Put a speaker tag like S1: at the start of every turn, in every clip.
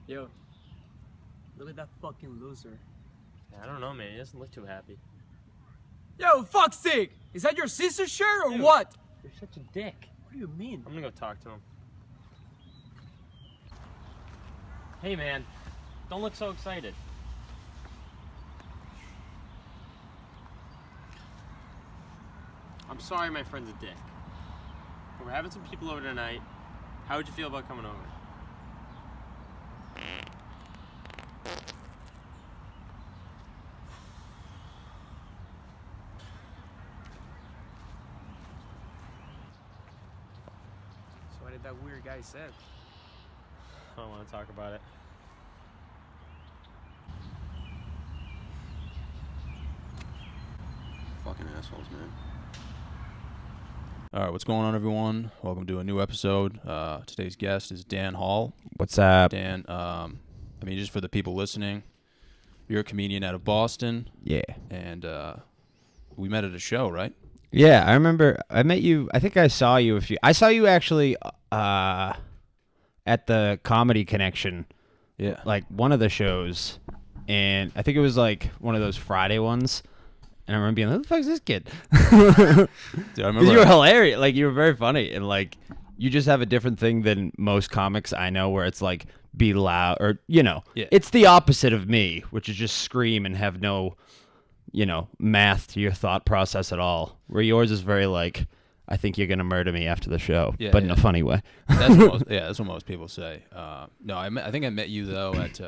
S1: Yo, look at that fucking loser.
S2: I don't know, man. He doesn't look too happy.
S1: Yo, fuck's sake! Is that your sister's shirt or
S2: Dude.
S1: what?
S2: You're such a dick.
S1: What do you mean?
S2: I'm gonna go talk to him. Hey, man. Don't look so excited. I'm sorry my friend's a dick. But we're having some people over tonight. How would you feel about coming over?
S1: So what did that weird guy say?
S2: I don't want to talk about it.
S3: Fucking assholes, man. All right, what's going on, everyone? Welcome to a new episode. Today's guest is Dan Hall.
S4: What's up?
S3: Dan, just for the people listening, you're a comedian out of Boston,
S4: Yeah.
S3: and we met at a show, right?
S4: Yeah, I remember I met you. I think I saw you I saw you actually at the Comedy Connection,
S3: Yeah.
S4: like one of the shows, and I think it was like one of those Friday ones. And I remember being like, who the fuck is this kid?
S3: Dude, I
S4: Because
S3: remember.
S4: you were hilarious. Like, you were very funny. And, like, you just have a different thing than most comics I know where it's, like, be loud. Or,
S3: Yeah.
S4: it's the opposite of me, which is just scream and have no, math to your thought process at all. Where yours is very, like, I think you're going to murder me after the show.
S3: Yeah,
S4: but in
S3: yeah.
S4: a funny way.
S3: That's what most people say. No, I think I met you, though, at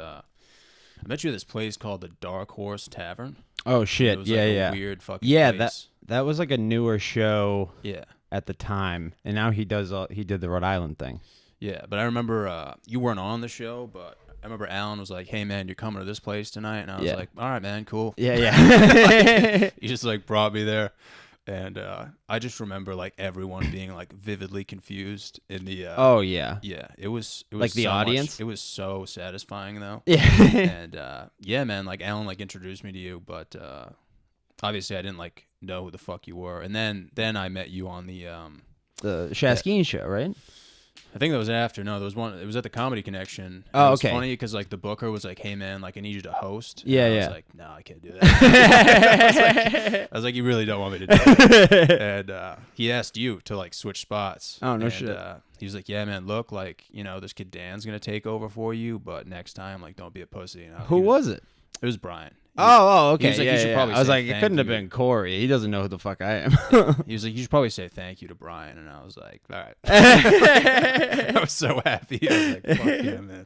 S3: this place called the Dark Horse Tavern.
S4: Oh,
S3: It
S4: shit.
S3: was
S4: Yeah,
S3: like
S4: yeah.
S3: a weird fucking
S4: Yeah,
S3: place.
S4: that was, like, a newer show
S3: Yeah.
S4: at the time. And now he did the Rhode Island thing.
S3: Yeah, but I remember you weren't on the show, but I remember Alan was like, "Hey man, you're coming to this place tonight," and I was
S4: Yeah.
S3: like, "All right, man, cool."
S4: Yeah, yeah.
S3: He just like brought me there, and I just remember like everyone being like vividly confused in the.
S4: Oh, yeah.
S3: Yeah, it was
S4: Like the
S3: so much-
S4: audience?
S3: it was so satisfying though.
S4: Yeah.
S3: And yeah, man, like Alan like introduced me to you, but obviously I didn't like know who the fuck you were, and then I met you on the
S4: The Shaskeen show, right?
S3: I think that was after. No, there was one. It was at the Comedy Connection. And
S4: Oh,
S3: it was
S4: okay.
S3: funny because like the booker was like, "Hey man, like I need you to host." And
S4: Yeah,
S3: I
S4: yeah.
S3: was like, "No, I can't do that." I was like, "You really don't want me to do it?" And he asked you to like switch spots.
S4: Oh, no
S3: and,
S4: shit.
S3: He was like, "Yeah, man, look, like this kid Dan's gonna take over for you, but next time, like, don't be a pussy."
S4: Who was it?
S3: It was Brian.
S4: Okay.
S3: was like,
S4: yeah,
S3: you should
S4: yeah.
S3: probably
S4: I was
S3: say
S4: like, it
S3: thank
S4: couldn't have
S3: you.
S4: been Corey. He doesn't know who the fuck I am.
S3: He was like, "You should probably say thank you to Brian," and I was like, "All right." I was so happy. I was like, "Fuck yeah, man."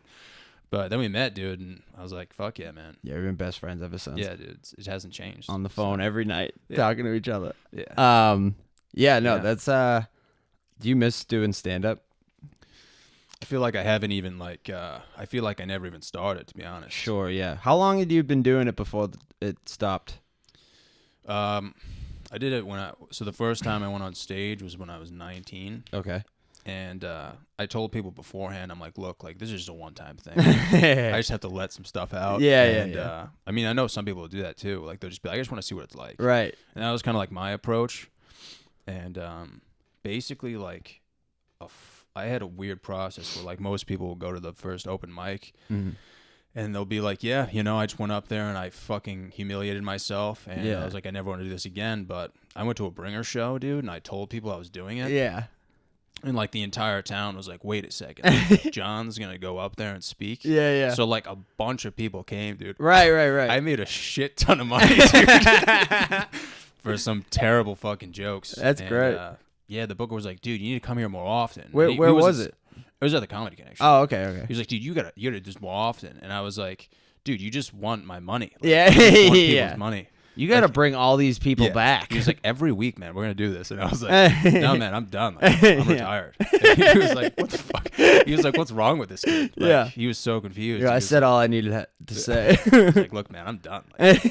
S3: But then we met, dude, and I was like, "Fuck yeah, man."
S4: Yeah, we've been best friends ever since.
S3: Yeah, dude, it hasn't changed.
S4: On the phone every night,
S3: Yeah.
S4: talking to each other.
S3: Yeah.
S4: Yeah, no,
S3: Yeah.
S4: that's do you miss doing stand up?
S3: I feel like I haven't even like. I feel like I never even started, to be honest.
S4: Sure, yeah. How long had you been doing it before it stopped?
S3: I did it so the first time I went on stage was when I was 19,
S4: Okay.
S3: and I told people beforehand, I'm like, look, like this is just a one-time thing. I just have to let some stuff out.
S4: Yeah,
S3: and,
S4: yeah.
S3: I mean, I know some people will do that too. Like they'll just be like, I just want to see what it's like.
S4: Right.
S3: And that was kind of like my approach. And basically, like, I had a weird process where, like, most people will go to the first open mic
S4: Mhm.
S3: and they'll be like, yeah, I just went up there and I fucking humiliated myself. And
S4: Yeah.
S3: I was like, I never want to do this again. But I went to a bringer show, dude, and I told people I was doing it.
S4: Yeah.
S3: And, like, the entire town was like, wait a second. Like, John's going to go up there and speak.
S4: Yeah, yeah.
S3: So, like, a bunch of people came, dude.
S4: Right.
S3: I made a shit ton of money, dude, for some terrible fucking jokes.
S4: That's
S3: And,
S4: great.
S3: Yeah, the booker was like, dude, you need to come here more often.
S4: Where
S3: He
S4: was it?
S3: It was at the Comedy Connection.
S4: Oh, okay.
S3: He was like, dude, you gotta do this more often. And I was like, dude, you just want my money. Like,
S4: Yeah,
S3: you just want people's
S4: yeah.
S3: money.
S4: You got to
S3: Like,
S4: bring all these people
S3: Yeah.
S4: back.
S3: He was like, every week, man, we're gonna do this. And I was like, no, man, I'm done. Like, I'm
S4: Yeah.
S3: retired. He was like, what the fuck? He was like, what's wrong with this kid? Like,
S4: Yeah.
S3: He was so confused.
S4: Yeah,
S3: He
S4: I
S3: was
S4: said all I needed to say.
S3: like, look, man, I'm done. Like,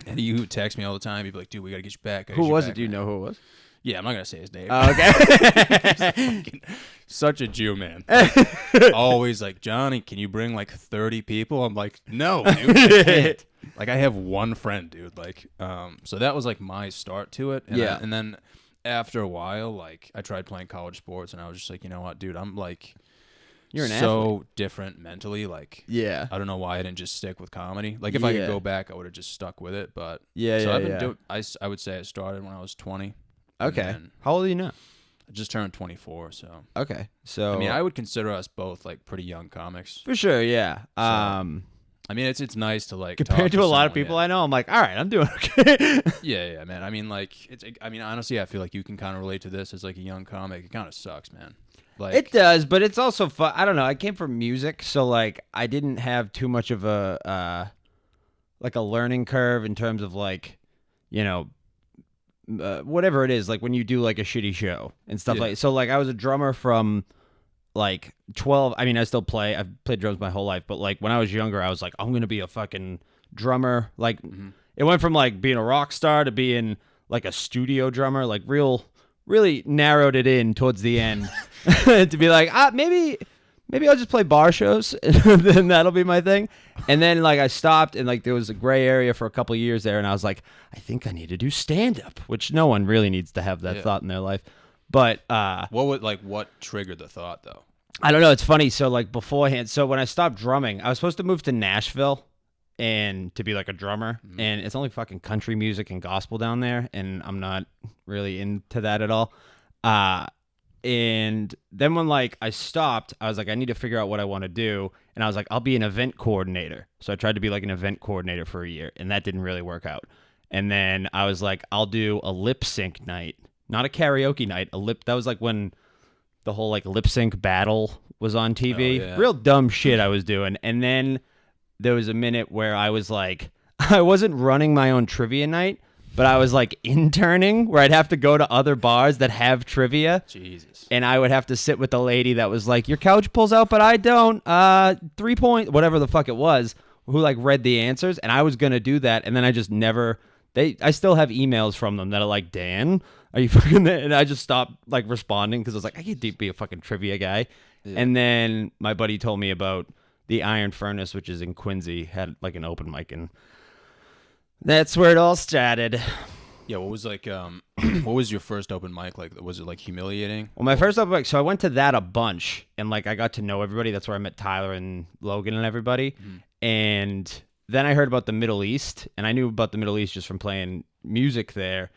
S3: and he would text me all the time. He'd be like, dude, we gotta get you back.
S4: Who was it? Do you know who it was?
S3: Yeah, I'm not gonna say his name.
S4: Oh, okay.
S3: Such a Jew, man. Always like, Johnny, can you bring like 30 people? I'm like, no, dude, I can't. Like, I have one friend, dude. Like, so that was like my start to it. And
S4: Yeah.
S3: and then after a while, like, I tried playing college sports, and I was just like, you know what, dude, I'm like,
S4: You're an
S3: so
S4: athlete.
S3: different mentally. Like,
S4: Yeah.
S3: I don't know why I didn't just stick with comedy. Like, if I
S4: Yeah.
S3: could go back, I would have just stuck with it. But
S4: Yeah,
S3: so
S4: yeah,
S3: I've been
S4: yeah.
S3: I would say I started when I was 20. and
S4: Okay.
S3: then
S4: How old are you now?
S3: I just turned 24. So
S4: Okay. So
S3: I mean, I would consider us both like pretty young comics.
S4: for sure, yeah.
S3: I mean, it's nice to like
S4: Compared
S3: talk
S4: to a lot of
S3: someone,
S4: people
S3: yeah.
S4: I know, I'm like, all right, I'm doing okay.
S3: Yeah, man. I mean, like, I mean, honestly, I feel like you can kind of relate to this as like a young comic. It kind of sucks, man. Like,
S4: It does, but it's also fun. I don't know. I came from music, so like I didn't have too much of a like a learning curve in terms of like, you know, whatever it is. Like when you do like a shitty show and stuff
S3: Yeah.
S4: like. So like I was a drummer from like 12. I mean, I still play. I've played drums my whole life, but like when I was younger, I was like, I'm gonna be a fucking drummer. Like it went from like being a rock star to being like a studio drummer. Like really narrowed it in towards the end to be like, maybe I'll just play bar shows and then that'll be my thing. And then like I stopped and like there was a gray area for a couple of years there and I was like, I think I need to do stand up, which no one really needs to have that
S3: Yeah.
S4: thought in their life. But
S3: what triggered the thought though?
S4: I don't know, it's funny. So like beforehand, so when I stopped drumming, I was supposed to move to Nashville and to be like a drummer, and it's only fucking country music and gospel down there, and I'm not really into that at all. And then when like I stopped, I was like, I need to figure out what I want to do, and I was like, I'll be an event coordinator. So I tried to be like an event coordinator for a year, and that didn't really work out. And then I was like, I'll do a lip sync night, not a karaoke night. That was like when the whole like lip sync battle was on TV.
S3: Oh, yeah.
S4: Real dumb shit I was doing. And then there was a minute where I was like, I wasn't running my own trivia night, but I was like interning where I'd have to go to other bars that have trivia.
S3: Jesus.
S4: And I would have to sit with the lady that was like, your couch pulls out, but I don't. 3 point, whatever the fuck it was, who like read the answers. And I was going to do that. And then I just never, I still have emails from them that are like, Dan, are you fucking there? And I just stopped like responding because I was like, I can't be a fucking trivia guy. Yeah. And then my buddy told me about the Iron Furnace, which is in Quincy, had like an open mic, and that's where it all started.
S3: Yeah, what was like what was your first open mic like? Was it like humiliating?
S4: Well, my first open mic, so I went to that a bunch, and like I got to know everybody. That's where I met Tyler and Logan and everybody. And then I heard about the Middle East, and I knew about the Middle East just from playing music there.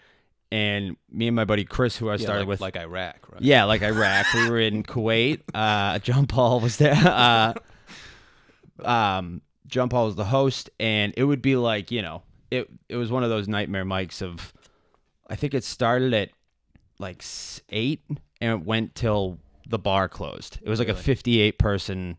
S4: And me and my buddy Chris, who I started with,
S3: like Iraq, right?
S4: yeah, like Iraq. We were in Kuwait. John Paul was there. John Paul was the host, and it would be like, you know, it was one of those nightmare mics of, I think it started at like 8 and it went till the bar closed. It was like a 58 person.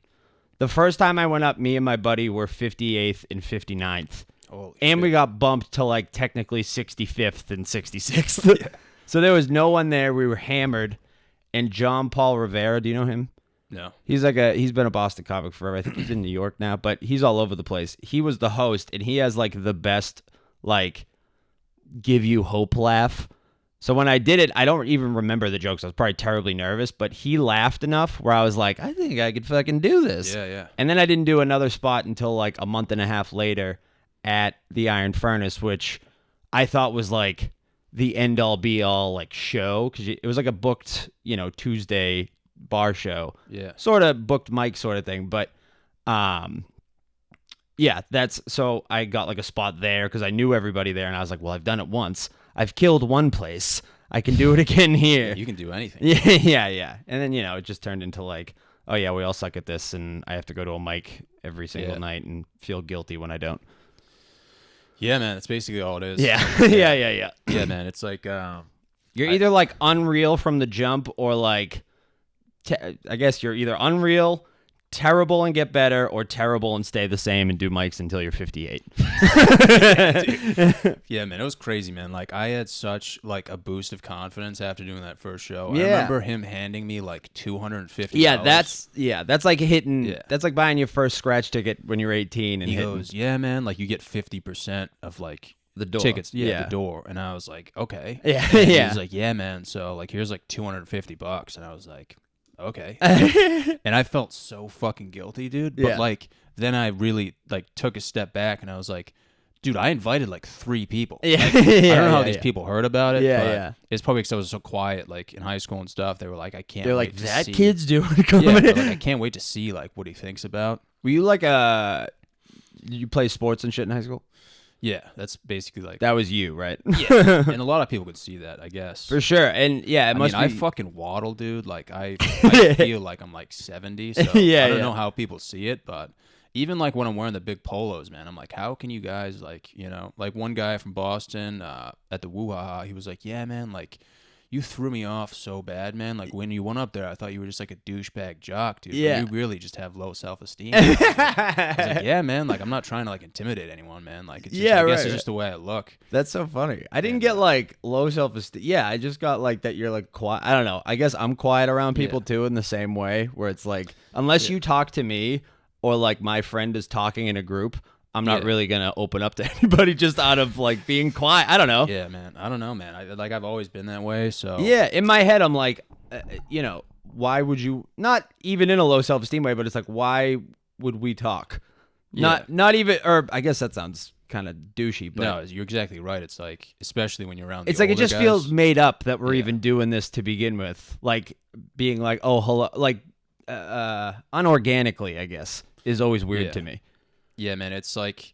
S4: The first time I went up, me and my buddy were 58th and 59th.
S3: Holy
S4: And
S3: shit.
S4: we got bumped to like technically 65th and 66th. So there was no one there. We were hammered. And John Paul Rivera, do you know him?
S3: No.
S4: He's been a Boston comic forever. I think he's in New York now, but he's all over the place. He was the host, and he has like the best like give you hope laugh. So when I did it, I don't even remember the jokes. I was probably terribly nervous, but he laughed enough where I was like, I think I could fucking do this.
S3: Yeah, yeah.
S4: And then I didn't do another spot until like a month and a half later at the Iron Furnace, which I thought was like the end all be all like show, because it was like a booked, you know, Tuesday bar show.
S3: Yeah.
S4: Sort of booked mic sort of thing. But yeah, that's so I got like a spot there because I knew everybody there, and I was like, well, I've done it once. I've killed one place. I can do it again here.
S3: You can do anything.
S4: Yeah. And then, you know, it just turned into like, oh yeah, we all suck at this, and I have to go to a mic every single night and feel guilty when I don't.
S3: Yeah, man, that's basically all it is.
S4: Yeah. Yeah.
S3: Yeah, man, it's like
S4: You're either like unreal from the jump, or like, I guess you're either unreal, terrible and get better, or terrible and stay the same and do mics until you're 58.
S3: yeah, man, it was crazy, man. Like I had such like a boost of confidence after doing that first show.
S4: Yeah.
S3: I remember him handing me like $250.
S4: Yeah, that's like hitting.
S3: Yeah.
S4: That's like buying your first scratch ticket when you're 18 and
S3: He
S4: hitting
S3: goes, yeah, man, like you get 50% of like
S4: the door.
S3: tickets. Yeah,
S4: Yeah.
S3: the door. And I was like, okay.
S4: Yeah,
S3: And
S4: yeah.
S3: He's like, yeah, man. So like, here's like $250, and I was like, okay. And I felt so fucking guilty, dude. But
S4: Yeah.
S3: like, then I really like took a step back, and I was like, Dude, I invited like 3 people.
S4: Yeah.
S3: Like, I don't know how
S4: Yeah,
S3: these
S4: yeah.
S3: people heard about it.
S4: Yeah,
S3: but
S4: yeah.
S3: It's probably because I was so quiet, like in high school and stuff. They were like, I can't.
S4: They're
S3: wait
S4: like,
S3: to
S4: that
S3: see.
S4: kid's doing
S3: Yeah,
S4: comedy.
S3: they're like, I can't wait to see like what he thinks about.
S4: Were you like did you play sports and shit in high school?
S3: Yeah, that's basically like.
S4: That was you, right?
S3: Yeah, and a lot of people could see that, I guess.
S4: For sure. And yeah, it
S3: I
S4: must
S3: mean, I
S4: be.
S3: fucking waddle, dude. Like I feel like I'm like 70. So
S4: Yeah,
S3: I don't
S4: yeah.
S3: know how people see it, but even like when I'm wearing the big polos, man, I'm like, how can you guys like, like one guy from Boston at the Woo Ha Ha, he was like, yeah, man, like you threw me off so bad, man. Like when you went up there, I thought you were just like a douchebag jock, dude.
S4: Yeah.
S3: You really just have low self-esteem. I was like, yeah, man. Like I'm not trying to like intimidate anyone, man. Like it's just,
S4: Yeah,
S3: I guess
S4: right,
S3: it's just the way I look.
S4: That's so funny. I didn't get like low self esteem. Yeah, I just got like that you're like quiet. I don't know. I guess I'm quiet around people too in the same way where it's like, unless you talk to me or like my friend is talking in a group, I'm not really going to open up to anybody just out of like being quiet. I don't know.
S3: Yeah, man. I don't know, man. I've always been that way. So
S4: Yeah, in my head, I'm like, why would you, not even in a low self-esteem way, but it's like, why would we talk?
S3: Yeah.
S4: Not even, or I guess that sounds kind of douchey, but
S3: No, you're exactly right. It's like, especially when you're around.
S4: it's
S3: the
S4: like it
S3: older
S4: just
S3: guys.
S4: feels made up that we're
S3: Yeah.
S4: even doing this to begin with. Like being like, oh, hello, like unorganically, I guess, is always weird
S3: Yeah.
S4: to me.
S3: Yeah, man. It's like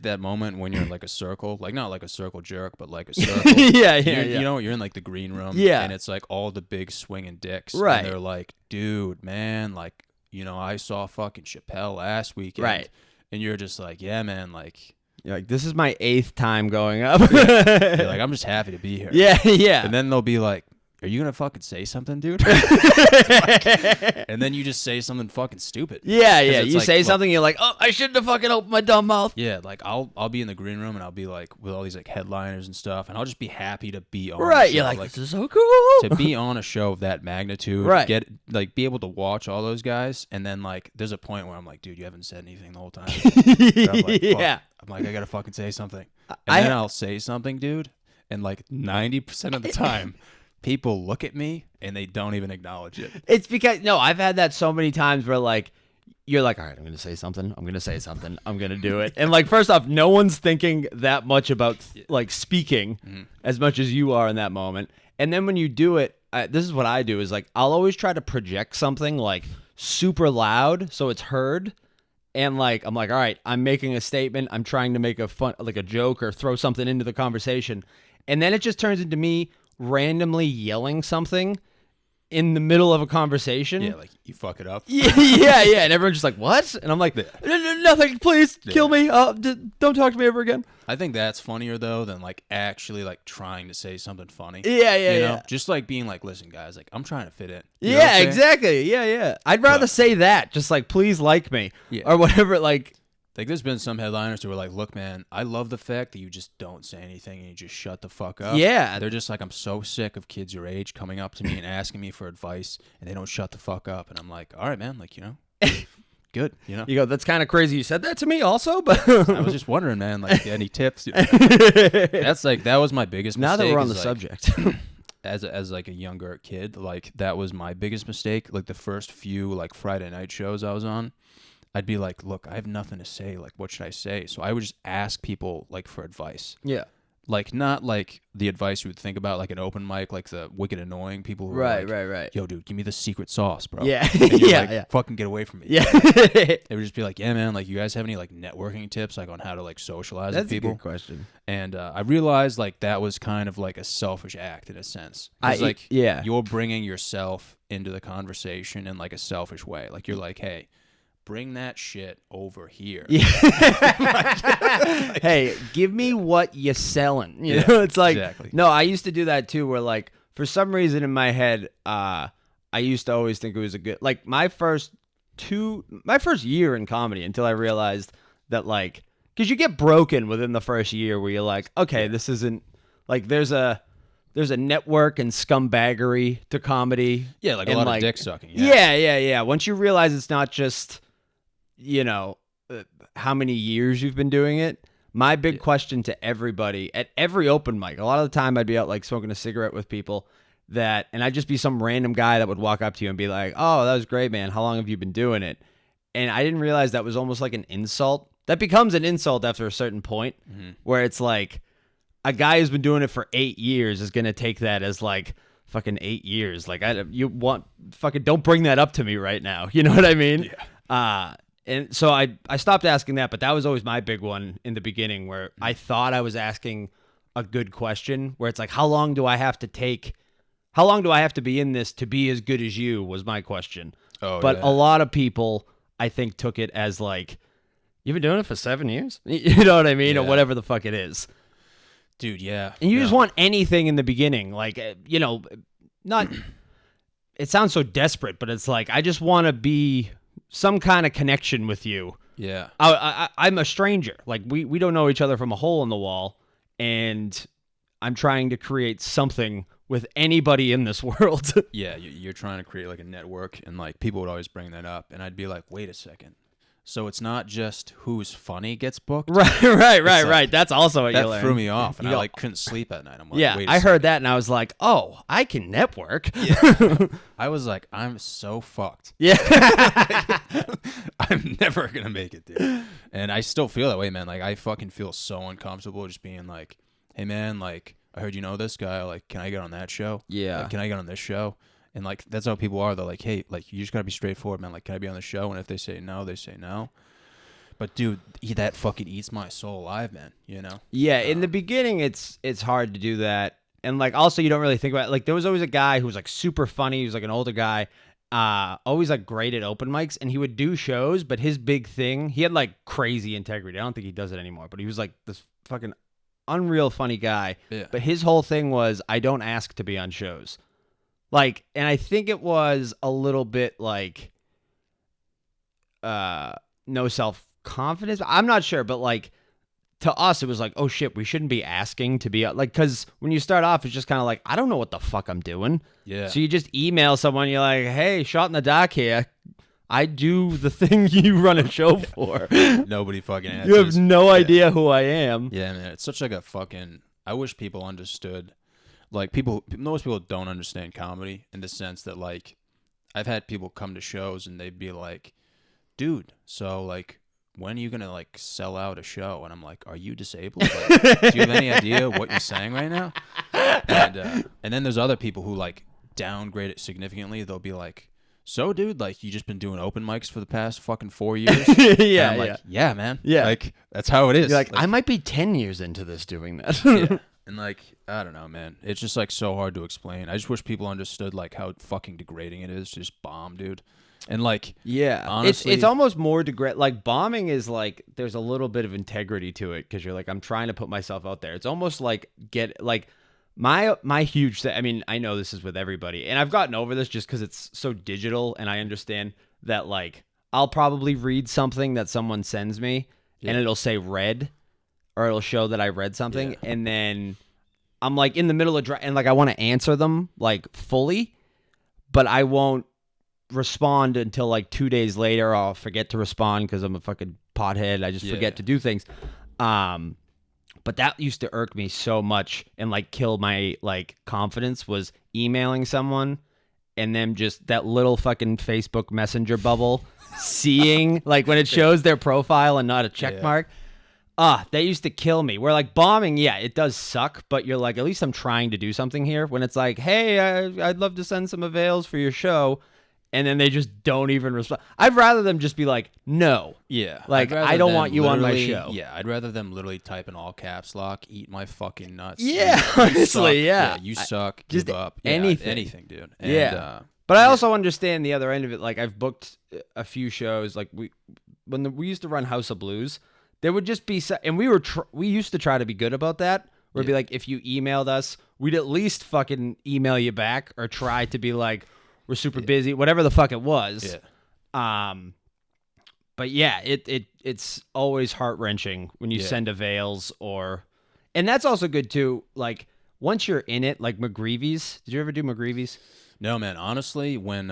S3: that moment when you're in like a circle, like not like a circle jerk, but like a circle.
S4: Yeah,
S3: You know, you're in like the green room.
S4: Yeah.
S3: And it's like all the big swinging dicks.
S4: Right.
S3: And they're like, dude, man, like, I saw fucking Chappelle last weekend.
S4: Right.
S3: And you're just like, yeah, man, like,
S4: You're like, this is my 8th time going up.
S3: you're like, I'm just happy to be here.
S4: yeah, yeah.
S3: And then they'll be like, are you gonna fucking say something, dude? And then you just say something fucking stupid.
S4: yeah,
S3: 'Cause
S4: yeah.
S3: it's
S4: You
S3: like,
S4: say
S3: look,
S4: something, you're like, oh, I shouldn't have fucking opened my dumb mouth.
S3: Yeah, like I'll be in the green room and I'll be like with all these like headliners and stuff, and I'll just be happy to be on.
S4: Right,
S3: the
S4: you're
S3: show.
S4: like, this is so cool.
S3: to be on a show of that magnitude,
S4: Right.
S3: be able to watch all those guys, and then like there's a point where I'm like, dude, you haven't said anything the whole time. And I'm like, fuck.
S4: Yeah.
S3: I'm like, I gotta fucking say something, and
S4: I-
S3: then I'll say something, dude, and like 90% of the time, people look at me and they don't even acknowledge it.
S4: It's because no, I've had that so many times where like you're like, all right, I'm gonna say something, I'm gonna do it, and like first off, no one's thinking that much about like speaking as much as you are in that moment, and then when you do it, this is what I do is like I'll always try to project something like super loud so it's heard. And like I'm like, all right, I'm making a statement. I'm trying to make a fun, like a joke or throw something into the conversation, and then it just turns into me randomly yelling something in the middle of a conversation.
S3: Yeah, like you fuck it up.
S4: yeah, yeah. And everyone's just like, what? And I'm like, nothing, please kill me. Don't talk to me ever again.
S3: I think that's funnier though than like actually like trying to say something funny.
S4: Yeah, yeah,
S3: You
S4: yeah.
S3: know, just like being like, listen, guys, like I'm trying to fit in. You know what
S4: Yeah,
S3: I'm saying?
S4: exactly. Yeah, yeah. I'd rather
S3: But-
S4: say that, just like, please like me.
S3: Yeah.
S4: Or whatever, like,
S3: Like there's been some headliners who are like, look, man, I love the fact that you just don't say anything and you just shut the fuck up.
S4: Yeah.
S3: They're just like, I'm so sick of kids your age coming up to me and asking me for advice and they don't shut the fuck up. And I'm like, all right, man, like, good,
S4: you go, that's kind of crazy you said that to me also, but
S3: I was just wondering, man, like any tips? That's like, that was my biggest
S4: now
S3: mistake.
S4: that we're on the
S3: is, like,
S4: subject.
S3: as like a younger kid, like that was my biggest mistake. Like the first few like Friday night shows I was on, I'd be like, look, I have nothing to say. Like, what should I say? So I would just ask people like for advice.
S4: yeah.
S3: Like not like the advice you would think about like an open mic, like the wicked annoying people who
S4: Right,
S3: are like,
S4: right.
S3: yo, dude, give me the secret sauce, bro.
S4: Yeah.
S3: And you're
S4: Yeah,
S3: like,
S4: yeah.
S3: fucking get away from me.
S4: Yeah.
S3: They would just be like, yeah, man, like you guys have any like networking tips like on how to like socialize
S4: That's
S3: with
S4: a
S3: people?
S4: good question.
S3: And I realized like that was kind of like a selfish act in a sense. 'Cause, like
S4: yeah.
S3: you're bringing yourself into the conversation in like a selfish way. Like you're like, hey, bring that shit over here.
S4: Hey, give me what you're selling. You
S3: Yeah,
S4: know, it's like
S3: exactly.
S4: no, I used to do that too. Where like for some reason in my head, I used to always think it was a good like my first year in comedy until I realized that like because you get broken within the first year where you're like, okay, this isn't like there's a network and scumbaggery to comedy.
S3: Yeah, like a
S4: and,
S3: lot
S4: like,
S3: of dick sucking.
S4: Yeah. Once you realize it's not just, how many years you've been doing it. My big question to everybody at every open mic, a lot of the time I'd be out like smoking a cigarette with people and I'd just be some random guy that would walk up to you and be like, oh, that was great, man. How long have you been doing it? And I didn't realize that was almost like an insult that becomes an insult after a certain point, where it's like a guy who's been doing it for 8 years is gonna take that as like fucking 8 years. Like don't bring that up to me right now. You know what I mean? Yeah. And so I stopped asking that, but that was always my big one in the beginning, where I thought I was asking a good question, where it's like, how long do I have to be in this to be as good as you, was my question.
S3: Oh,
S4: but
S3: yeah.
S4: a lot of people, I think, took it as like, you've been doing it for 7 years? You know what I mean? Or
S3: Yeah.
S4: whatever the fuck it is.
S3: Dude, yeah.
S4: And you
S3: yeah.
S4: just want anything in the beginning. Like, not, it sounds so desperate, but it's like, I just want to be some kind of connection with you.
S3: Yeah.
S4: I'm a stranger. Like, we don't know each other from a hole in the wall, and I'm trying to create something with anybody in this world.
S3: Yeah, you're trying to create like a network, and like people would always bring that up, and I'd be like, wait a second. So it's not just who's funny gets booked?
S4: Right. That's also what you
S3: That
S4: learn.
S3: threw me off, and
S4: You
S3: I
S4: go,
S3: like couldn't sleep at night. I'm like,
S4: yeah,
S3: wait a
S4: I heard
S3: second.
S4: that, and I was like, oh, I can network.
S3: I was like, I'm so fucked.
S4: Yeah.
S3: I'm never gonna make it, dude. And I still feel that way, man. Like I fucking feel so uncomfortable just being like, hey man, like I heard you know this guy, like can I get on that show?
S4: Yeah.
S3: Like, can I get on this show? And like that's how people are. They're like, hey, like you just gotta be straightforward, man. Like, can I be on the show? And if they say no, they say no. But dude, that fucking eats my soul alive, man. You know?
S4: Yeah, in the beginning, it's hard to do that, and like also you don't really think about it. Like there was always a guy who was like super funny. He was like an older guy, always like great at open mics, and he would do shows. But his big thing, he had like crazy integrity. I don't think he does it anymore, but he was like this fucking unreal funny guy.
S3: Yeah.
S4: But his whole thing was, I don't ask to be on shows. Like, and I think it was a little bit like, no self-confidence. I'm not sure, but like to us, it was like, oh shit, we shouldn't be asking to be like, because when you start off, it's just kind of like, I don't know what the fuck I'm doing.
S3: Yeah.
S4: So you just email someone, you're like, hey, shot in the dark here. I do the thing you run a show for.
S3: Nobody fucking answers.
S4: You have no idea who I am.
S3: Yeah, man. It's such like a fucking. I wish people understood. Like most people don't understand comedy in the sense that like, I've had people come to shows and they'd be like, "Dude, so like, when are you gonna like sell out a show?" And I'm like, "Are you disabled? Like, do you have any idea what you're saying right now?" And then there's other people who like downgrade it significantly. They'll be like, "So, dude, like you just been doing open mics for the past fucking 4 years?"
S4: Yeah,
S3: And I'm like, yeah, man.
S4: Yeah.
S3: Like that's how it is.
S4: You're like, I might be 10 years into this doing that.
S3: yeah. And like, I don't know, man. It's just like so hard to explain. I just wish people understood like how fucking degrading it is to just bomb, dude. And like,
S4: Yeah,
S3: honestly,
S4: it's almost more like bombing is like there's a little bit of integrity to it because you're like, I'm trying to put myself out there. It's almost like my huge thing. I mean, I know this is with everybody, and I've gotten over this just because it's so digital, and I understand that like I'll probably read something that someone sends me, and it'll say read, or it'll show that I read something, and then I'm like in the middle of and like I want to answer them like fully, but I won't respond until like 2 days later. I'll forget to respond because I'm a fucking pothead. I just forget to do things. But that used to irk me so much and like kill my like confidence, was emailing someone and then just that little fucking Facebook Messenger bubble seeing like when it shows their profile and not a check mark. That used to kill me. Where like bombing, yeah, it does suck, but you're like, at least I'm trying to do something here. When it's like, hey, I'd love to send some avails for your show, and then they just don't even respond. I'd rather them just be like, no.
S3: yeah,
S4: Like,
S3: I'd rather
S4: I don't
S3: them
S4: want you on my
S3: literally-
S4: show.
S3: Yeah, I'd rather them literally type in all caps lock, eat my fucking nuts.
S4: Yeah,
S3: You
S4: honestly,
S3: suck.
S4: yeah.
S3: You suck.
S4: just
S3: Give up.
S4: anything.
S3: Dude. And,
S4: Yeah. But I also understand the other end of it. Like I've booked a few shows. Like we used to run House of Blues, there would just be, and we used to try to be good about that. Where it'd be like, if you emailed us, we'd at least fucking email you back or try to be like, we're super busy, whatever the fuck it was.
S3: Yeah.
S4: But yeah, it's always heart wrenching when you send avails and that's also good too. Like once you're in it, like McGreevy's. Did you ever do McGreevy's?
S3: No, man. Honestly, when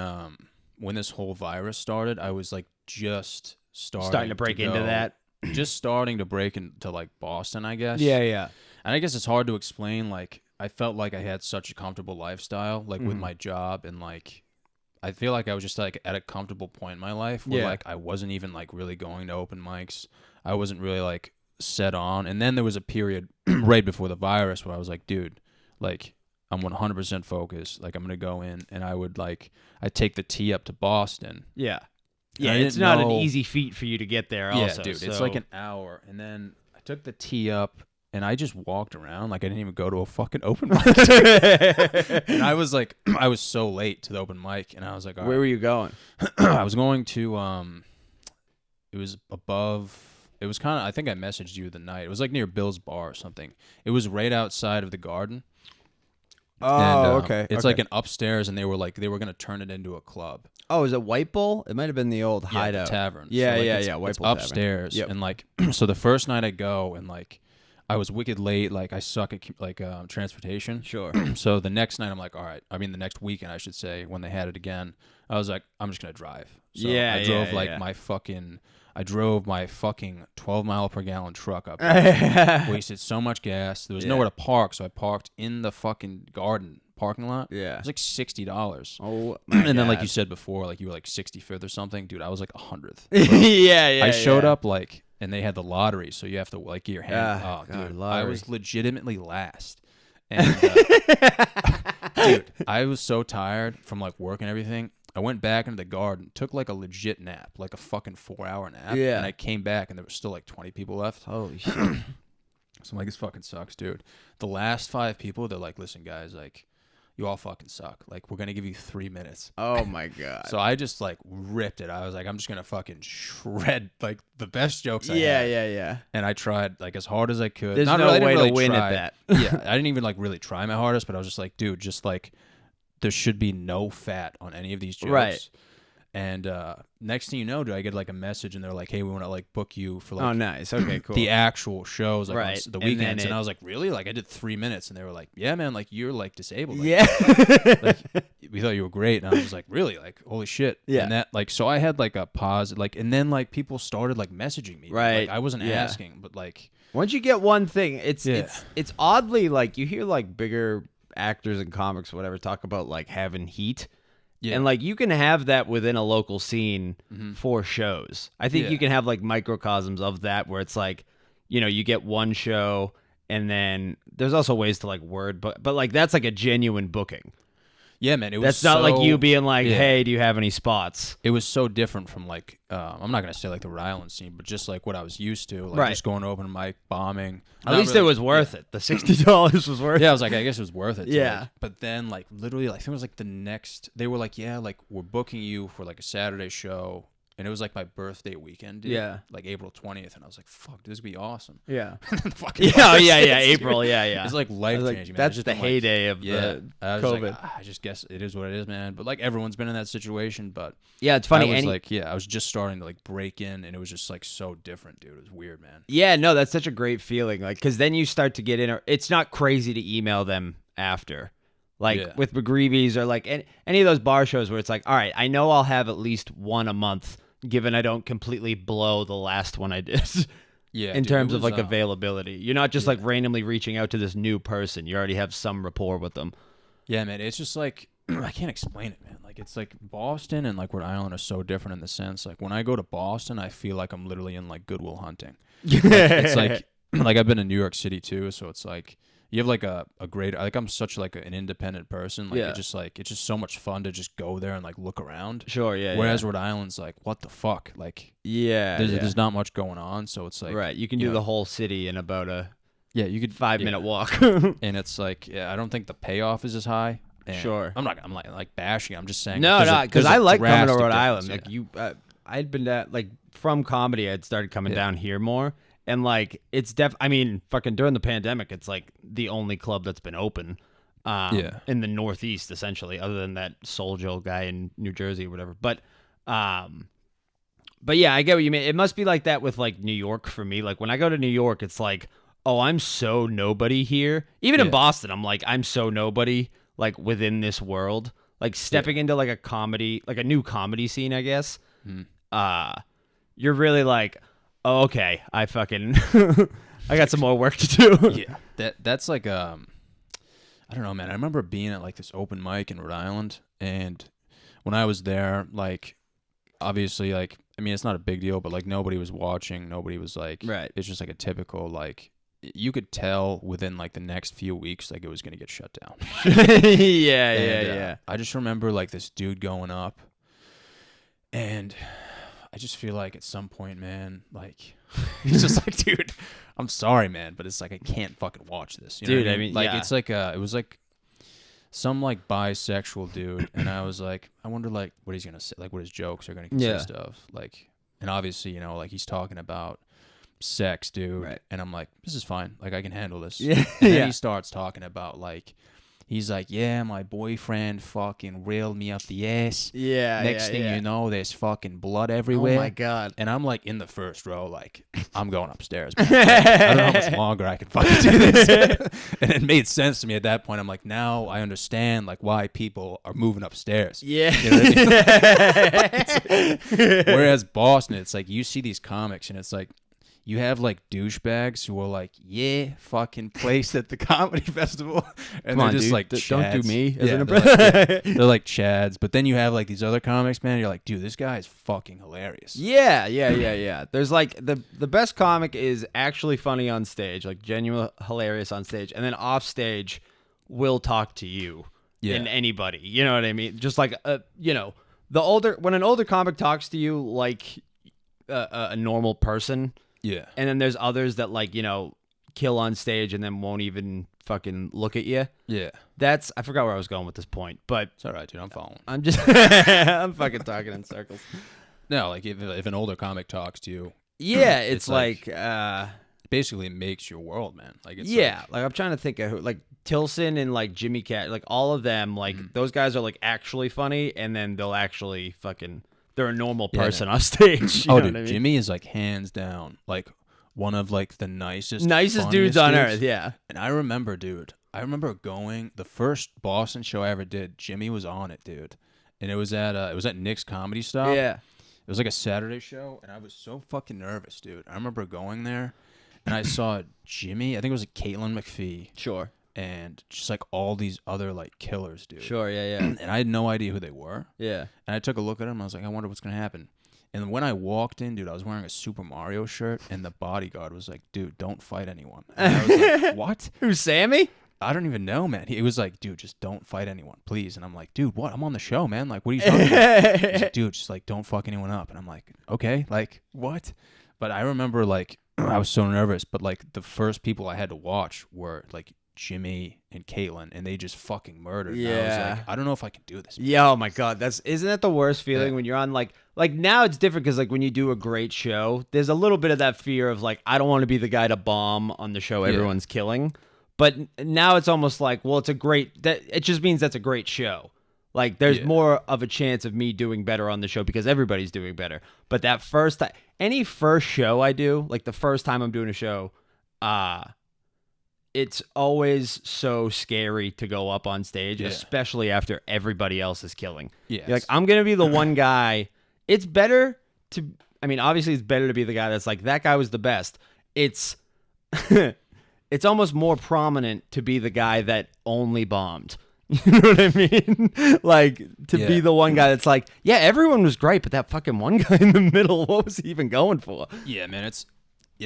S3: this whole virus started, I was like just starting
S4: To break into
S3: go-
S4: that.
S3: just starting to break into like Boston, I guess.
S4: Yeah.
S3: And I guess it's hard to explain. Like, I felt like I had such a comfortable lifestyle, like with my job and like I feel like I was just like at a comfortable point in my life where
S4: Yeah.
S3: like I wasn't even like really going to open mics. I wasn't really like set on. And then there was a period right before the virus where I was like, dude, like I'm 100% focused. Like I'm gonna go in, and I take the T up to Boston.
S4: Yeah.
S3: And
S4: Yeah,
S3: I
S4: it's
S3: didn't
S4: not an
S3: know-
S4: easy feat for you to get there
S3: Yeah,
S4: also.
S3: dude, it's
S4: so-
S3: like an hour, and then I took the T up, and I just walked around like I didn't even go to a fucking open mic. And I was like, I was so late to the open mic, and I was like, all
S4: Where
S3: right.
S4: were you going?
S3: I was going to it was above. It was kind of. I think I messaged you the night. It was like near Bill's Bar or something. It was right outside of the Garden.
S4: Oh,
S3: And, It's like an upstairs, and they were gonna turn it into a club.
S4: Oh, is it White Bull? It might have been the old
S3: Yeah,
S4: hideout.
S3: the tavern.
S4: Yeah,
S3: So, like,
S4: yeah,
S3: it's,
S4: yeah. White
S3: It's
S4: Bull Tavern.
S3: upstairs,
S4: Yep.
S3: and like, so the first night I go, and like, I was wicked late. Like, I suck at like transportation.
S4: Sure.
S3: So the next night, I'm like, all right. I mean, the next weekend, I should say, when they had it again, I was like, I'm just gonna drive. So
S4: Yeah,
S3: I drove
S4: yeah,
S3: like
S4: yeah.
S3: I drove my fucking 12 mile per gallon truck up there.
S4: Yeah.
S3: Wasted so much gas. There was
S4: Yeah.
S3: nowhere to park, so I parked in the fucking Garden parking lot.
S4: Yeah.
S3: It was like $60.
S4: Oh, my
S3: And then, like
S4: God.
S3: you said before, like you were like 65th or something, dude. I was like 100th.
S4: yeah.
S3: I showed
S4: yeah.
S3: up like, and they had the lottery, so you have to like get your hand.
S4: Ah,
S3: Oh,
S4: God,
S3: dude, I
S4: lottery.
S3: was legitimately last. And dude, I was so tired from like work and everything. I went back into the Garden, took like a legit nap, like a fucking 4-hour nap.
S4: Yeah.
S3: And I came back, and there was still like 20 people left.
S4: Holy shit.
S3: So I'm like, this fucking sucks, dude. The last 5 people, they're like, listen, guys, like, you all fucking suck. Like, we're gonna give you 3 minutes.
S4: Oh my God.
S3: So I just like ripped it. I was like, I'm just gonna fucking shred like the best jokes I
S4: yeah,
S3: had.
S4: yeah.
S3: And I tried like as hard as I could.
S4: There's
S3: Not
S4: no
S3: really, I didn't
S4: way to
S3: really
S4: win
S3: try.
S4: at that.
S3: Yeah, I didn't even like really try my hardest, but I was just like, dude, just like there should be no fat on any of these jokes.
S4: Right.
S3: And next thing you know, dude, I get like a message, and they're like, hey, we want to like book you for like
S4: Oh, nice. Okay, cool.
S3: the actual shows, like on
S4: Right.
S3: the
S4: And
S3: weekends.
S4: then
S3: And,
S4: it-
S3: I was like, really? Like I did 3 minutes, and they were like, yeah, man, like you're like disabled. Like,
S4: yeah.
S3: like we thought you were great, and I was like, really? Like holy shit.
S4: Yeah.
S3: And that like so I had like a pause, like, and then like people started like messaging me.
S4: Right.
S3: Like I wasn't
S4: Yeah.
S3: asking, but like
S4: Once you get one thing, it's
S3: Yeah.
S4: it's oddly like you hear like bigger actors and comics, whatever, talk about like having heat.
S3: yeah.
S4: And like you can have that within a local scene for shows. I think
S3: Yeah.
S4: you can have like microcosms of that where it's like, you know, you get one show and then there's also ways to like word but like that's like a genuine booking.
S3: yeah, man, it was
S4: That's not like
S3: so-
S4: you being like,
S3: yeah.
S4: hey, do you have any spots?
S3: It was so different from like I'm not gonna say like the Rhode Island scene, but just like what I was used to, like
S4: Right.
S3: just going to open mic, bombing.
S4: At
S3: Not
S4: least
S3: really-
S4: it was worth it. The $60 was worth
S3: Yeah, I was like, I guess it was worth it. to,
S4: Yeah.
S3: like- but then like literally, like, I think it was like the next. They were like, yeah, like we're booking you for like a Saturday show, and it was like my birthday weekend. Dude,
S4: Yeah.
S3: Like April 20th, and I was like, fuck, this would be awesome.
S4: Yeah.
S3: Fucking
S4: Yeah, oh,
S3: virus
S4: yeah, yeah.
S3: hits, dude.
S4: April, yeah.
S3: It's like
S4: I
S3: life
S4: was like,
S3: changing.
S4: that's the heyday of the
S3: I was
S4: COVID.
S3: like, I just guess it is what it is, man. But like everyone's been in that situation. But
S4: Yeah, it's funny.
S3: I was
S4: any-
S3: like, I was just starting to like break in, and it was just like so different, dude. It was weird, man.
S4: Yeah, no, that's such a great feeling. Like, because then you start to get in. It's not crazy to email them after, like
S3: Yeah.
S4: with McGreevy's or like any of those bar shows where it's like, all right, I know I'll have at least one a month, given I don't completely blow the last one I did.
S3: Yeah,
S4: in
S3: dude,
S4: terms
S3: it
S4: of
S3: was,
S4: like availability, you're not just like randomly reaching out to this new person. You already have some rapport with them.
S3: Yeah, man. It's just like I can't explain it, man. Like it's like Boston and like Rhode Island are so different in the sense. Like when I go to Boston, I feel like I'm literally in like Goodwill Hunting. It's like like I've been in New York City too, so it's like you have like a great like I'm such like an independent person. Like
S4: Yeah.
S3: it's just so much fun to just go there and like look around.
S4: Sure, yeah.
S3: Whereas Rhode Island's like, what the fuck? Like
S4: yeah,
S3: there's not much going on, so it's like
S4: right. You can
S3: you
S4: do
S3: know,
S4: the whole city in about a
S3: yeah, you could
S4: 5-minute walk.
S3: and it's like I don't think the payoff is as high. And
S4: Sure.
S3: I'm like bashing. I'm just saying.
S4: No,
S3: there's
S4: no,
S3: a-
S4: because
S3: there's a
S4: I like coming to
S3: drastic
S4: Rhode
S3: difference,
S4: Island. Like
S3: yeah.
S4: you, I'd been at like from comedy. I'd started coming
S3: Yeah.
S4: down here more, and like it's I mean, fucking during the pandemic, it's like the only club that's been open.
S3: Yeah.
S4: In the Northeast, essentially, other than that Soul Joe guy in New Jersey or whatever. But yeah, I get what you mean. It must be like that with like New York for me. Like when I go to New York, it's like, oh, I'm so nobody here. Even in
S3: Yeah.
S4: Boston, I'm like, I'm so nobody, like within this world. Like stepping into like a comedy, like a new comedy scene, I guess. You're really like, oh, okay, I fucking, I got some more work to do.
S3: Yeah, that's like I don't know, man. I remember being at like this open mic in Rhode Island, and when I was there, like, obviously, like, I mean, it's not a big deal, but like nobody was watching. Nobody was like,
S4: Right.
S3: It's just like a typical, like, you could tell within like the next few weeks, like it was gonna get shut down.
S4: yeah,
S3: And, I just remember like this dude going up, and I just feel like at some point, man, like it's just like, dude, I'm sorry, man, but it's like I can't fucking watch this. You know
S4: Dude,
S3: what
S4: I mean,
S3: like
S4: yeah.
S3: it's like it was like some like bisexual dude, and I was like, I wonder like what he's gonna say, like what his jokes are gonna consist of, like, and obviously, you know, like he's talking about sex, dude,
S4: Right.
S3: and I'm like, this is fine, like I can handle this.
S4: Yeah.
S3: And then
S4: Yeah.
S3: he starts talking about like, he's like, yeah, my boyfriend fucking railed me up the ass.
S4: Yeah.
S3: Next thing you know, there's fucking blood everywhere.
S4: Oh my god.
S3: And I'm like in the first row, like I'm going upstairs. Man. I don't know how much longer I can fucking do this. And it made sense to me at that point. I'm like, now I understand like why people are moving upstairs.
S4: Yeah.
S3: You know what I mean? Whereas Boston, it's like you see these comics and it's like you have like douchebags who are like, yeah, fucking placed at the comedy festival, and
S4: Come
S3: they're
S4: on,
S3: just
S4: dude.
S3: like,
S4: Don't do
S3: chads.
S4: me as
S3: Yeah,
S4: an
S3: they're like, they're like chads. But then you have like these other comics, man. You're like, dude, this guy is fucking hilarious.
S4: Yeah. There's like the best comic is actually funny on stage, like genuine hilarious on stage, and then off stage will talk to you
S3: Yeah.
S4: and anybody. You know what I mean? Just like you know, when an older comic talks to you like a normal person,
S3: Yeah.
S4: and then there's others that like, you know, kill on stage and then won't even fucking look at you.
S3: Yeah.
S4: That's I forgot where I was going with this point, but
S3: It's all right, dude. I'm following.
S4: I'm just I'm fucking talking in circles.
S3: No, like if an older comic talks to you,
S4: Yeah,
S3: It's
S4: it's like
S3: basically it makes your world, man. Like it's
S4: yeah, like I'm trying to think of who, like Tilson and like Jimmy Cat, like all of them, like those guys are like actually funny, and then they'll actually fucking they're a normal
S3: Yeah,
S4: person on stage. You
S3: oh,
S4: know
S3: dude,
S4: what I mean?
S3: Jimmy is like hands down like one of like the nicest
S4: Nicest dudes
S3: funniest
S4: on
S3: dudes.
S4: earth, yeah.
S3: And I remember, dude, going the first Boston show I ever did. Jimmy was on it, dude, and it was at Nick's Comedy Stop.
S4: Yeah.
S3: It was like a Saturday show, and I was so fucking nervous, dude. I remember going there, and I saw Jimmy. I think it was like Caitlin McPhee,
S4: Sure.
S3: and just like all these other like killers, dude.
S4: Sure, yeah.
S3: And I had no idea who they were.
S4: Yeah.
S3: And I took a look at him. I was like, I wonder what's gonna happen. And when I walked in, dude, I was wearing a Super Mario shirt, and the bodyguard was like, "Dude, don't fight anyone." And I was like, "What?
S4: Who's Sammy?
S3: I don't even know, man." He was like, "Dude, just don't fight anyone, please." And I'm like, "Dude, what? I'm on the show, man. Like, what are you talking about?" He's like, "Dude, just like don't fuck anyone up." And I'm like, "Okay, like what?" But I remember like I was so nervous. But like the first people I had to watch were like Jimmy and Caitlin, and they just fucking murdered. And I was
S4: Yeah.
S3: like, I don't know if I can do this.
S4: Yeah, oh my god, isn't that the worst feeling
S3: Yeah.
S4: when you're on like now it's different because like when you do a great show, there's a little bit of that fear of like I don't want to be the guy to bomb on the show
S3: Yeah.
S4: everyone's killing, but now it's almost like well it just means that's a great show. Like there's
S3: Yeah.
S4: more of a chance of me doing better on the show because everybody's doing better. But that any first show I do, like the first time I'm doing a show, it's always so scary to go up on stage,
S3: Yeah.
S4: especially after everybody else is killing.
S3: Yeah,
S4: You're like, I'm going to be the one guy. It's better to, I mean, obviously it's better to be the guy that's like, that guy was the best. It's, it's almost more prominent to be the guy that only bombed. You know what I mean? Like, to be
S3: Yeah.
S4: the one guy that's like, yeah, everyone was great, but that fucking one guy in the middle, what was he even going for?
S3: Yeah, man, it's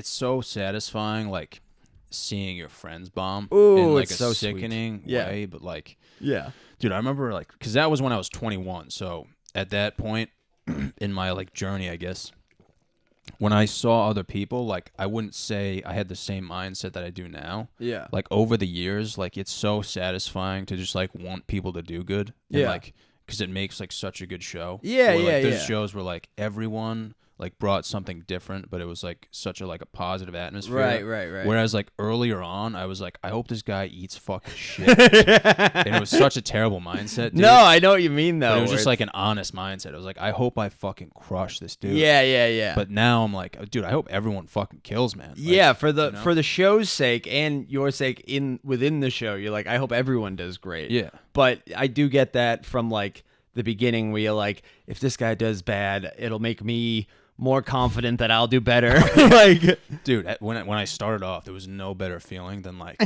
S3: so satisfying, like seeing your friends bomb
S4: Ooh,
S3: in like
S4: it's
S3: a
S4: so sweet.
S3: sickening
S4: Yeah.
S3: way. But like,
S4: Yeah.
S3: dude, I remember like because that was when I was 21. So at that point in my like journey, I guess, when I saw other people, like I wouldn't say I had the same mindset that I do now.
S4: Yeah.
S3: Like over the years, like it's so satisfying to just like want people to do good. And,
S4: Yeah.
S3: like because it makes like such a good show.
S4: Yeah,
S3: Or, like,
S4: yeah,
S3: there's
S4: yeah.
S3: shows where like everyone like brought something different, but it was like such a like a positive atmosphere.
S4: Right.
S3: Whereas like earlier on, I was like, I hope this guy eats fucking shit. And it was such a terrible mindset. Dude.
S4: No, I know what you mean though.
S3: But it was
S4: where
S3: just
S4: it's-
S3: like an honest mindset. I was like, I hope I fucking crush this dude.
S4: yeah.
S3: But now I'm like, dude, I hope everyone fucking kills, man. Like,
S4: yeah, for the
S3: you know?
S4: for the show's sake and your sake within the show, you're like, I hope everyone does great.
S3: Yeah.
S4: But I do get that from like the beginning where you're like, if this guy does bad, it'll make me more confident that I'll do better. Like,
S3: Dude, when I started off, there was no better feeling than like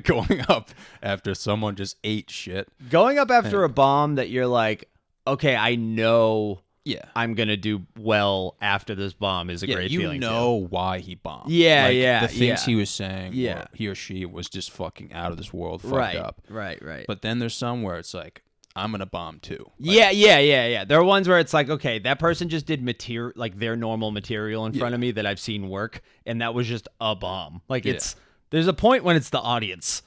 S3: going up after someone just ate shit.
S4: going up after a bomb that you're like, okay, I know
S3: Yeah.
S4: I'm going to do well after this bomb is a great
S3: you
S4: feeling.
S3: know
S4: too.
S3: why he bombed.
S4: Yeah,
S3: Like,
S4: yeah,
S3: the things
S4: yeah.
S3: he was saying,
S4: Yeah.
S3: or he or she was just fucking out of this world, fucked
S4: Right,
S3: up.
S4: right.
S3: But then there's some where it's like, I'm gonna bomb too. Like,
S4: Yeah. There are ones where it's like, okay, that person just did material, like their normal material in front of me that I've seen work, and that was just a bomb. Like there's a point when it's the audience.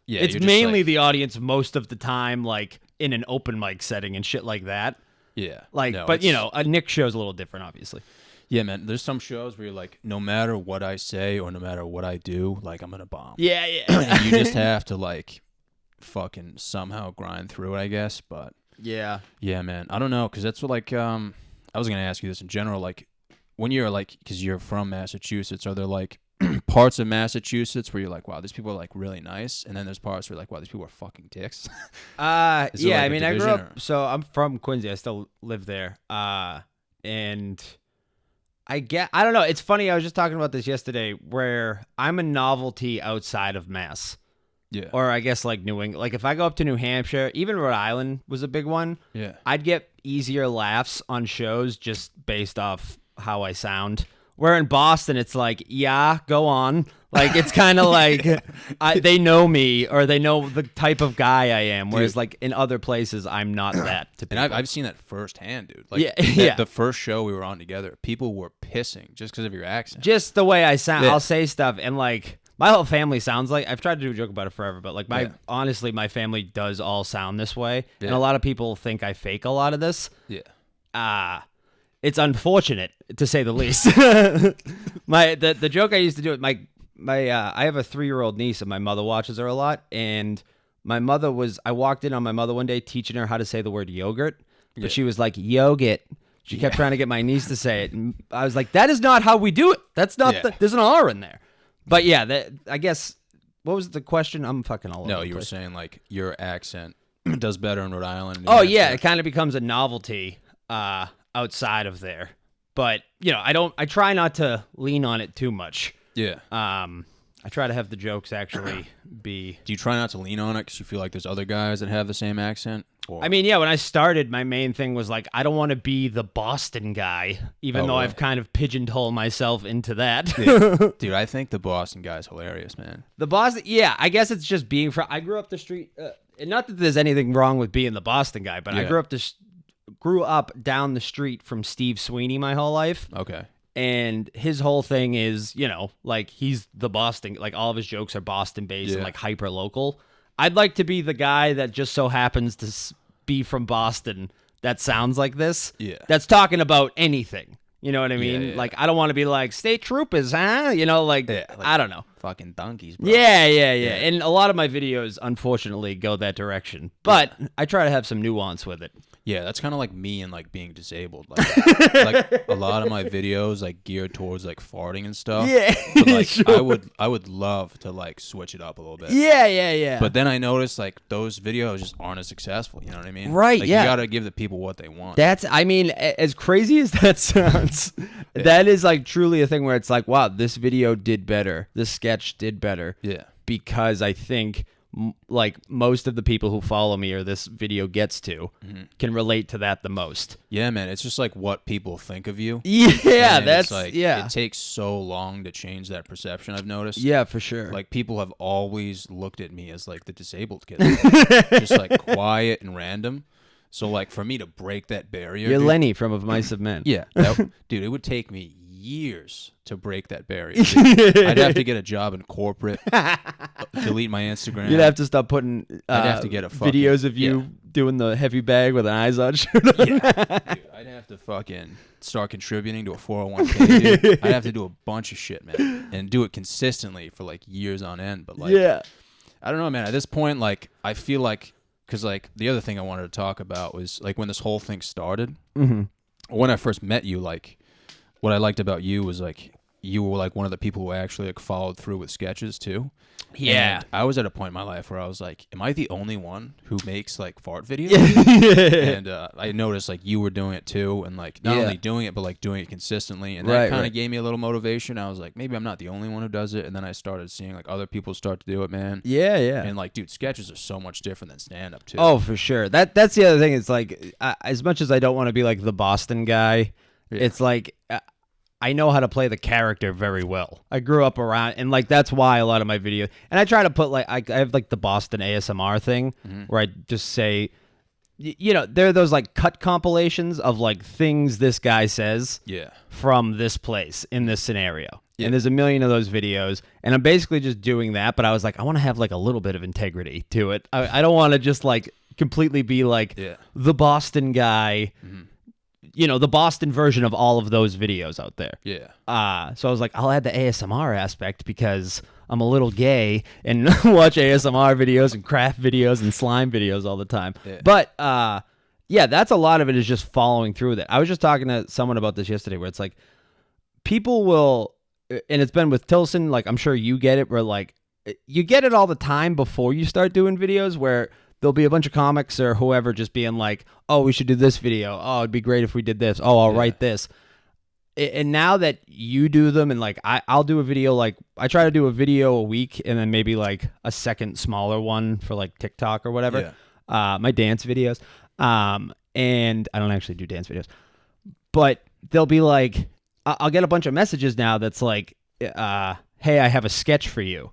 S3: yeah.
S4: It's
S3: you're just
S4: mainly
S3: like,
S4: the audience most of the time, like in an open mic setting and shit like that.
S3: yeah.
S4: Like,
S3: No,
S4: but you
S3: it's-
S4: know, a Nick show's a little different, obviously.
S3: yeah, man. There's some shows where you're like, no matter what I say or no matter what I do, like I'm gonna bomb.
S4: Yeah.
S3: And you just have to like, fucking somehow grind through it, I guess. But
S4: yeah.
S3: yeah, man. I don't know, cause that's what like I was gonna ask you this in general, like when you're like, cause you're from Massachusetts, are there like parts of Massachusetts where you're like, wow, these people are like really nice, and then there's parts where you're like, wow, these people are fucking dicks. Is there,
S4: Yeah,
S3: like, a
S4: I mean, I grew
S3: division,
S4: up,
S3: or-
S4: so I'm from Quincy. I still live there. And I don't know. It's funny. I was just talking about this yesterday where I'm a novelty outside of Mass.
S3: Yeah.
S4: Or I guess like New England. Like if I go up to New Hampshire, even Rhode Island was a big one.
S3: Yeah.
S4: I'd get easier laughs on shows just based off how I sound. Where in Boston, it's like, yeah, go on. Like it's kind of like they know me or they know the type of guy I am. Whereas
S3: Dude.
S4: like in other places, I'm not that to people.
S3: And I've seen that firsthand, dude. Like,
S4: Yeah, yeah.
S3: The first show we were on together, people were pissing just because of your accent.
S4: Just the way I sound,
S3: Yeah.
S4: I'll say stuff and like my whole family sounds like I've tried to do a joke about it forever, but like
S3: Yeah.
S4: honestly, my family does all sound this way, and
S3: Yeah.
S4: a lot of people think I fake a lot of this.
S3: Yeah.
S4: It's unfortunate to say the least. The joke I used to do with my I have a 3-year-old niece and my mother watches her a lot, and I walked in on my mother one day teaching her how to say the word yogurt, but
S3: Yeah.
S4: she was like yogurt. She kept trying to get my niece to say it, and I was like, that is not how we do it. That's not
S3: Yeah.
S4: there's an R in there. But yeah, I guess what was the question? I'm fucking all over.
S3: No,
S4: the
S3: you were
S4: place.
S3: saying like your accent does better in Rhode Island. and New
S4: Oh yeah,
S3: Hampshire.
S4: it kind of becomes a novelty outside of there. But you know, I try not to lean on it too much.
S3: Yeah.
S4: I try to have the jokes actually be.
S3: Do you try not to lean on it because you feel like there's other guys that have the same accent? Or,
S4: I mean, yeah, when I started, my main thing was like, I don't want to be the Boston guy, even
S3: Oh,
S4: though
S3: really?
S4: I've kind of pigeonholed myself into that.
S3: dude, I think the Boston guy's hilarious, man.
S4: The Boston, yeah, I guess it's just being from. I grew up the street, and not that there's anything wrong with being the Boston guy, but I
S3: Yeah.
S4: grew up down the street from Steve Sweeney my whole life.
S3: Okay.
S4: And his whole thing is, you know, like he's the Boston, like all of his jokes are Boston based and
S3: Yeah.
S4: like hyper local. I'd like to be the guy that just so happens to be from Boston that sounds like this.
S3: Yeah.
S4: That's talking about anything. You know what I mean?
S3: yeah.
S4: Like, I don't want to be like, state troopers, huh? You know, like,
S3: Yeah, like-
S4: I don't know.
S3: Fucking donkeys, bro.
S4: Yeah. And a lot of my videos, unfortunately, go that direction. But I try to have some nuance with it.
S3: Yeah, that's kind of like me and like being disabled. Like a lot of my videos like geared towards like farting and stuff.
S4: Yeah,
S3: But, like
S4: sure.
S3: I would love to like switch it up a little bit.
S4: Yeah.
S3: But then I noticed like those videos just aren't as successful. You know what I mean?
S4: Right,
S3: Like,
S4: yeah.
S3: You gotta give the people what they want.
S4: That's, I mean, as crazy as that sounds, that is like truly a thing where it's like, wow, this video did better. This sketch did better.
S3: Yeah.
S4: Because I think like most of the people who follow me or this video gets to can relate to that the most.
S3: Yeah, man. It's just like what people think of you.
S4: Yeah,
S3: And
S4: that's
S3: it's like
S4: yeah.
S3: It takes so long to change that perception. I've noticed.
S4: Yeah, for sure.
S3: Like people have always looked at me as like the disabled kid, just like quiet and random. So like for me to break that barrier,
S4: You're
S3: dude,
S4: Lenny from Of Mice of Men.
S3: yeah, dude, it would take me years to break that barrier. Dude. I'd have to get a job in corporate, delete my Instagram.
S4: You'd have to stop putting
S3: I'd have to get a fucking-
S4: videos of you
S3: yeah.
S4: doing the heavy bag with an Izod shirt on.
S3: Dude, I'd have to fucking start contributing to a 401k. Dude. I'd have to do a bunch of shit, man, and do it consistently for like years on end. But like,
S4: Yeah.
S3: I don't know, man. At this point, like, I feel like, because like the other thing I wanted to talk about was like when this whole thing started.
S4: Mm-hmm.
S3: When I first met you, like, what I liked about you was like you were like one of the people who actually like followed through with sketches too.
S4: Yeah.
S3: And I was at a point in my life where I was like, am I the only one who makes like fart videos? And I noticed like you were doing it too, and like not only doing it but like doing it consistently, and that kind of gave me a little motivation. I was like, maybe I'm not the only one who does it, and then I started seeing like other people start to do it, man.
S4: Yeah, yeah.
S3: And like, dude, sketches are so much different than stand up too.
S4: Oh, for sure. That's the other thing. It's like, as much as I don't want to be like the Boston guy, it's like I know how to play the character very well. I grew up around, and like that's why a lot of my videos, and I try to put like I have like the Boston ASMR thing where I just say, you know, there are those like cut compilations of like things this guy says from this place in this scenario. Yeah. And there's a million of those videos, and I'm basically just doing that, but I was like, I want to have like a little bit of integrity to it. I don't want to just like completely be like the Boston guy, you know, the Boston version of all of those videos out there. Yeah. So I was like, I'll add the ASMR aspect because I'm a little gay and watch ASMR videos and craft videos and slime videos all the time. Yeah. But yeah, that's a lot of it is just following through with it. I was just talking to someone about this yesterday where it's like people will, and it's been with Tilson, like I'm sure you get it, where like you get it all the time before you start doing videos where there'll be a bunch of comics or whoever just being like, oh, we should do this video. Oh, it'd be great if we did this. Oh, I'll write this. And now that you do them, and like I'll do a video, like I try to do a video a week and then maybe like a second smaller one for like TikTok or whatever. My dance videos. And I don't actually do dance videos. But they'll be like, I'll get a bunch of messages now that's like, hey, I have a sketch for you.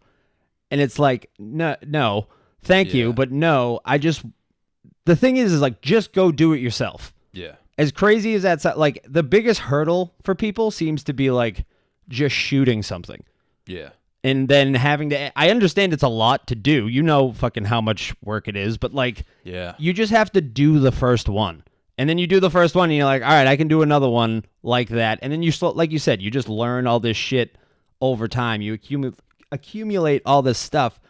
S4: And it's like, no. Thank you, but no, the thing is like, just go do it yourself. Yeah. As crazy as that's like, the biggest hurdle for people seems to be like just shooting something. Yeah. And then having to, I understand it's a lot to do. You know fucking how much work it is, but like, you just have to do the first one. And then you do the first one and you're like, all right, I can do another one like that. And then you, like you said, you just learn all this shit over time. You accumulate all this stuff.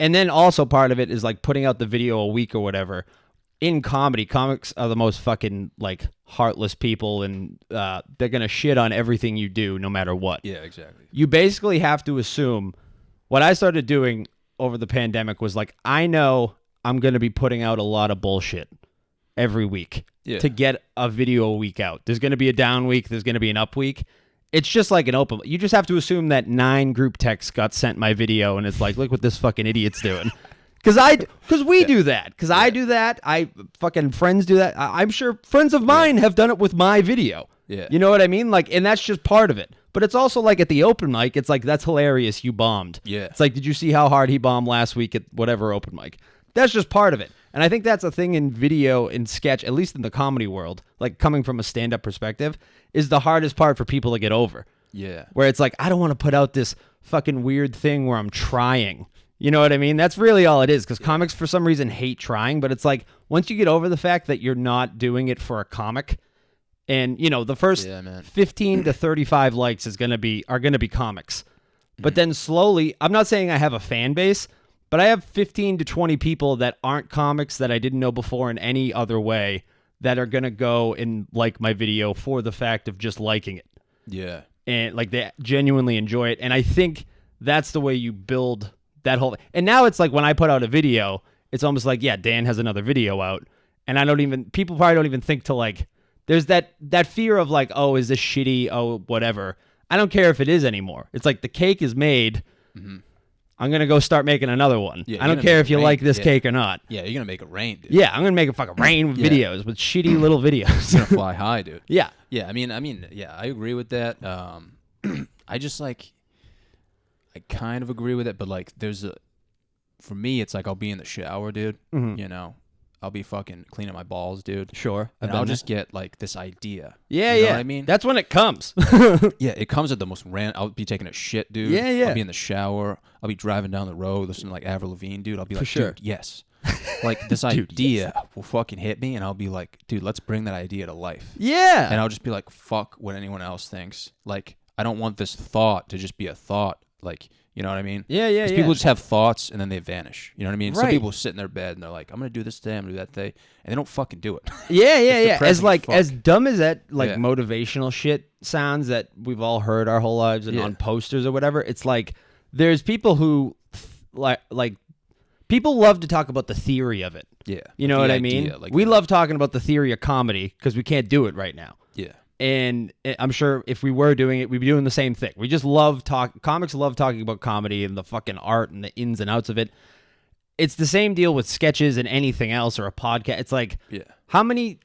S4: And then also part of it is like putting out the video a week or whatever. In comedy, comics are the most fucking like heartless people, and they're going to shit on everything you do no matter what. Yeah, exactly. You basically have to assume, what I started doing over the pandemic was like, I know I'm going to be putting out a lot of bullshit every week to get a video a week out. There's going to be a down week. There's going to be an up week. It's just like an open. You just have to assume that 9 group texts got sent my video, and it's like, look what this fucking idiot's doing. Because we do that. Because I do that. I fucking friends do that. I'm sure friends of mine have done it with my video. Yeah. You know what I mean? Like, and that's just part of it. But it's also like at the open mic, it's like, that's hilarious. You bombed. Yeah. It's like, did you see how hard he bombed last week at whatever open mic? That's just part of it. And I think that's a thing in video and sketch, at least in the comedy world, like coming from a stand-up perspective, is the hardest part for people to get over. Yeah. Where it's like, I don't want to put out this fucking weird thing where I'm trying. You know what I mean? That's really all it is, because comics for some reason hate trying, but it's like, once you get over the fact that you're not doing it for a comic, and, you know, the first 15 to 35 likes are going to be comics. But then slowly, I'm not saying I have a fan base, but I have 15 to 20 people that aren't comics that I didn't know before in any other way that are going to go and like my video for the fact of just liking it. Yeah. And like they genuinely enjoy it. And I think that's the way you build that whole. And now it's like when I put out a video, it's almost like, yeah, Dan has another video out. And people probably don't even think to like, there's that fear of like, oh, is this shitty? Oh, whatever. I don't care if it is anymore. It's like the cake is made. Mm-hmm. I'm going to go start making another one. Yeah, I don't care if you like this cake or not.
S3: Yeah, you're going to make it rain, dude.
S4: Yeah, I'm going to make it fucking rain with videos, with shitty little videos.
S3: It's going to fly high, dude.
S4: Yeah.
S3: Yeah, I mean, yeah, I agree with that. I just like, I kind of agree with it, but like for me, it's like I'll be in the shower, dude, you know. I'll be fucking cleaning my balls, dude.
S4: Sure.
S3: And I'll just get like this idea.
S4: Yeah,
S3: you know what I mean?
S4: That's when it comes.
S3: Yeah, it comes at the most random. I'll be taking a shit, dude.
S4: Yeah, yeah.
S3: I'll be in the shower. I'll be driving down the road listening to like Avril Lavigne, dude. I'll be like, dude, yes. Like this idea will fucking hit me, and I'll be like, dude, let's bring that idea to life.
S4: Yeah.
S3: And I'll just be like, fuck what anyone else thinks. Like, I don't want this thought to just be a thought. Like, You know what I mean?
S4: Yeah, yeah,
S3: 'Cause
S4: yeah.
S3: people just have thoughts and then they vanish. You know what I mean? Some
S4: Right.
S3: people sit in their bed and they're like, I'm gonna do this today, I'm gonna do that today, and they don't fucking do it.
S4: Yeah, yeah,
S3: It's
S4: yeah. As
S3: depressing
S4: like
S3: as
S4: as
S3: fuck.
S4: dumb as that like
S3: Yeah.
S4: motivational shit sounds that we've all heard our whole lives and
S3: Yeah.
S4: on posters or whatever. It's like there's people who like people love to talk about the theory of it.
S3: Yeah.
S4: You know
S3: The
S4: what I mean?
S3: idea, like,
S4: We love talking about the theory of comedy because we can't do it right now.
S3: Yeah.
S4: And I'm sure if we were doing it, we'd be doing the same thing. We just love comics love talking about comedy and the fucking art and the ins and outs of it. It's the same deal with sketches and anything else or a podcast. It's like,
S3: Yeah.
S4: how many,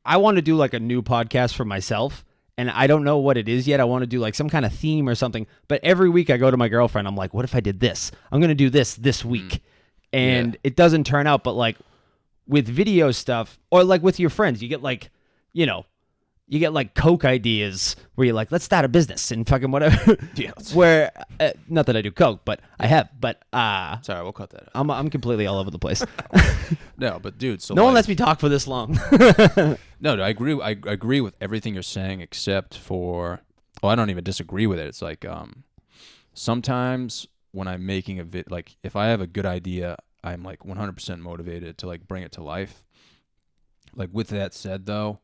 S4: I want to do like a new podcast for myself and I don't know what it is yet. I want to do like some kind of theme or something. But every week I go to my girlfriend. I'm like, what if I did this? I'm going to do this week. And
S3: Yeah.
S4: it doesn't turn out. But like with video stuff or like with your friends, you get like, you know, you get like Coke ideas where you're like, let's start a business and fucking whatever.
S3: Yeah.
S4: Where, not that I do Coke, but I have. But
S3: Sorry, we'll cut that out.
S4: I'm completely all over the place.
S3: No, but dude, so
S4: No one
S3: like-
S4: lets me talk for this long.
S3: No, I agree. I agree with everything you're saying, except for. Well, I don't even disagree with it. It's like sometimes when I'm making a like if I have a good idea, I'm like 100% motivated to like bring it to life. Like with that said, though,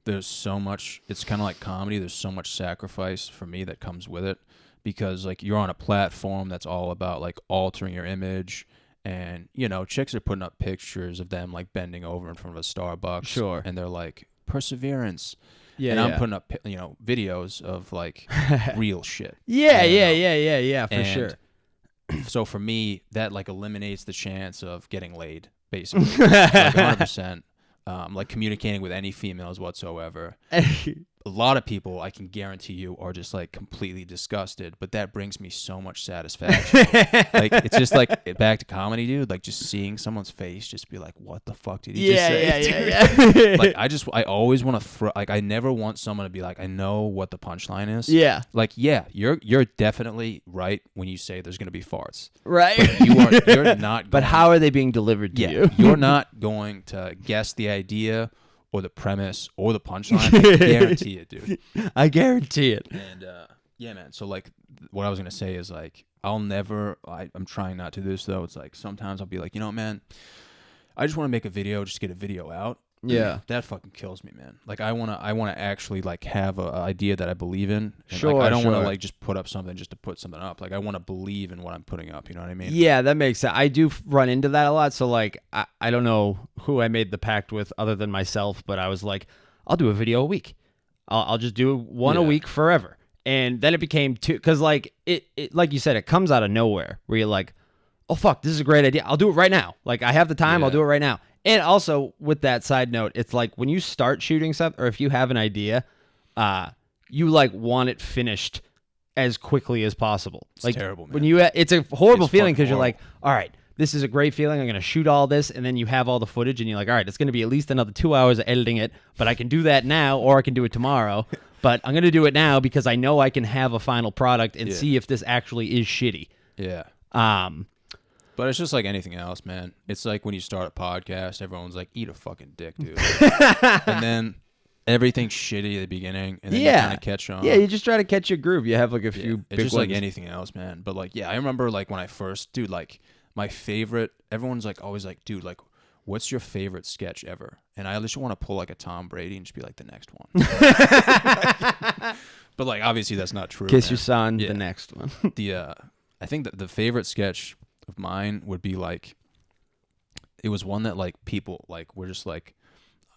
S3: there's so much. It's kind of like comedy. There's so much sacrifice for me that comes with it because like you're on a platform that's all about like altering your image. And, you know, chicks are putting up pictures of them, like, bending over in front of a Starbucks.
S4: Sure.
S3: And they're like, perseverance.
S4: Yeah,
S3: and I'm
S4: yeah.
S3: putting up, you know, videos of, like, real shit.
S4: Yeah,
S3: You know?
S4: yeah, for
S3: And
S4: sure.
S3: So for me, that, like, eliminates the chance of getting laid, basically. Like, 100%. Like, communicating with any females whatsoever. A lot of people, I can guarantee you, are just like completely disgusted, but that brings me so much satisfaction. Like it's just like back to comedy, dude. Like just seeing someone's face, just be like, "What the fuck did he just say?" dude?"
S4: yeah.
S3: Like I always want to throw. Like I never want someone to be like, "I know what the punchline is."
S4: Yeah.
S3: Like yeah, you're definitely right when you say there's gonna be farts.
S4: Right.
S3: You're not.
S4: But
S3: going-
S4: how are they being delivered to
S3: Yeah,
S4: you?
S3: you're not going to guess the idea or the premise or the punchline. I guarantee it, dude.
S4: I guarantee it.
S3: And yeah, man. So like, what I was gonna say is like, I'm trying not to do this though. It's like sometimes I'll be like, you know, what, man, I just want to make a video, just get a video out.
S4: Yeah.
S3: That fucking kills me, man. Like I wanna actually like have a idea that I believe in. And,
S4: Sure,
S3: like, I don't wanna
S4: sure.
S3: like just put up something just to put something up. Like I want to believe in what I'm putting up. You know what I mean?
S4: Yeah, that makes sense. I do run into that a lot. So, like, I don't know who I made the pact with other than myself, but I was like, I'll do a video a week. I'll just do one a
S3: Yeah.
S4: week forever. And then it became two, because, like, it, like you said, it comes out of nowhere where you're like, oh, fuck, this is a great idea. I'll do it right now. Like, I have the time. I'll
S3: Yeah.
S4: do it right now. And also, with that side note, it's like when you start shooting something, or if you have an idea, you, like, want it finished as quickly as possible.
S3: It's
S4: like
S3: terrible, man.
S4: when you it's a horrible
S3: It's
S4: feeling
S3: fucking
S4: because you're like, all right, this is a great feeling. I'm going to shoot all this. And then you have all the footage and you're like, all right, it's going to be at least another 2 hours of editing it, but I can do that now or I can do it tomorrow. But I'm going to do it now because I know I can have a final product and
S3: Yeah.
S4: see if this actually is shitty.
S3: Yeah.
S4: Um,
S3: But it's just like anything else, man. It's like when you start a podcast, everyone's like, eat a fucking dick, dude. And then everything's shitty at the beginning, and then you
S4: Yeah.
S3: kind of catch on.
S4: yeah, you just try to catch your groove. You have like a
S3: Yeah.
S4: few
S3: It's
S4: big
S3: just
S4: ones.
S3: like anything else, man. But like, yeah, I remember like when I first, dude, like my favorite, everyone's like always like, dude, like, what's your favorite sketch ever? And I just want to pull like a Tom Brady and just be like the next one. But like, obviously that's not true.
S4: Kiss
S3: man.
S4: your son,
S3: Yeah.
S4: the next one.
S3: I think that the favorite sketch of mine would be like, it was one that like people like were just like,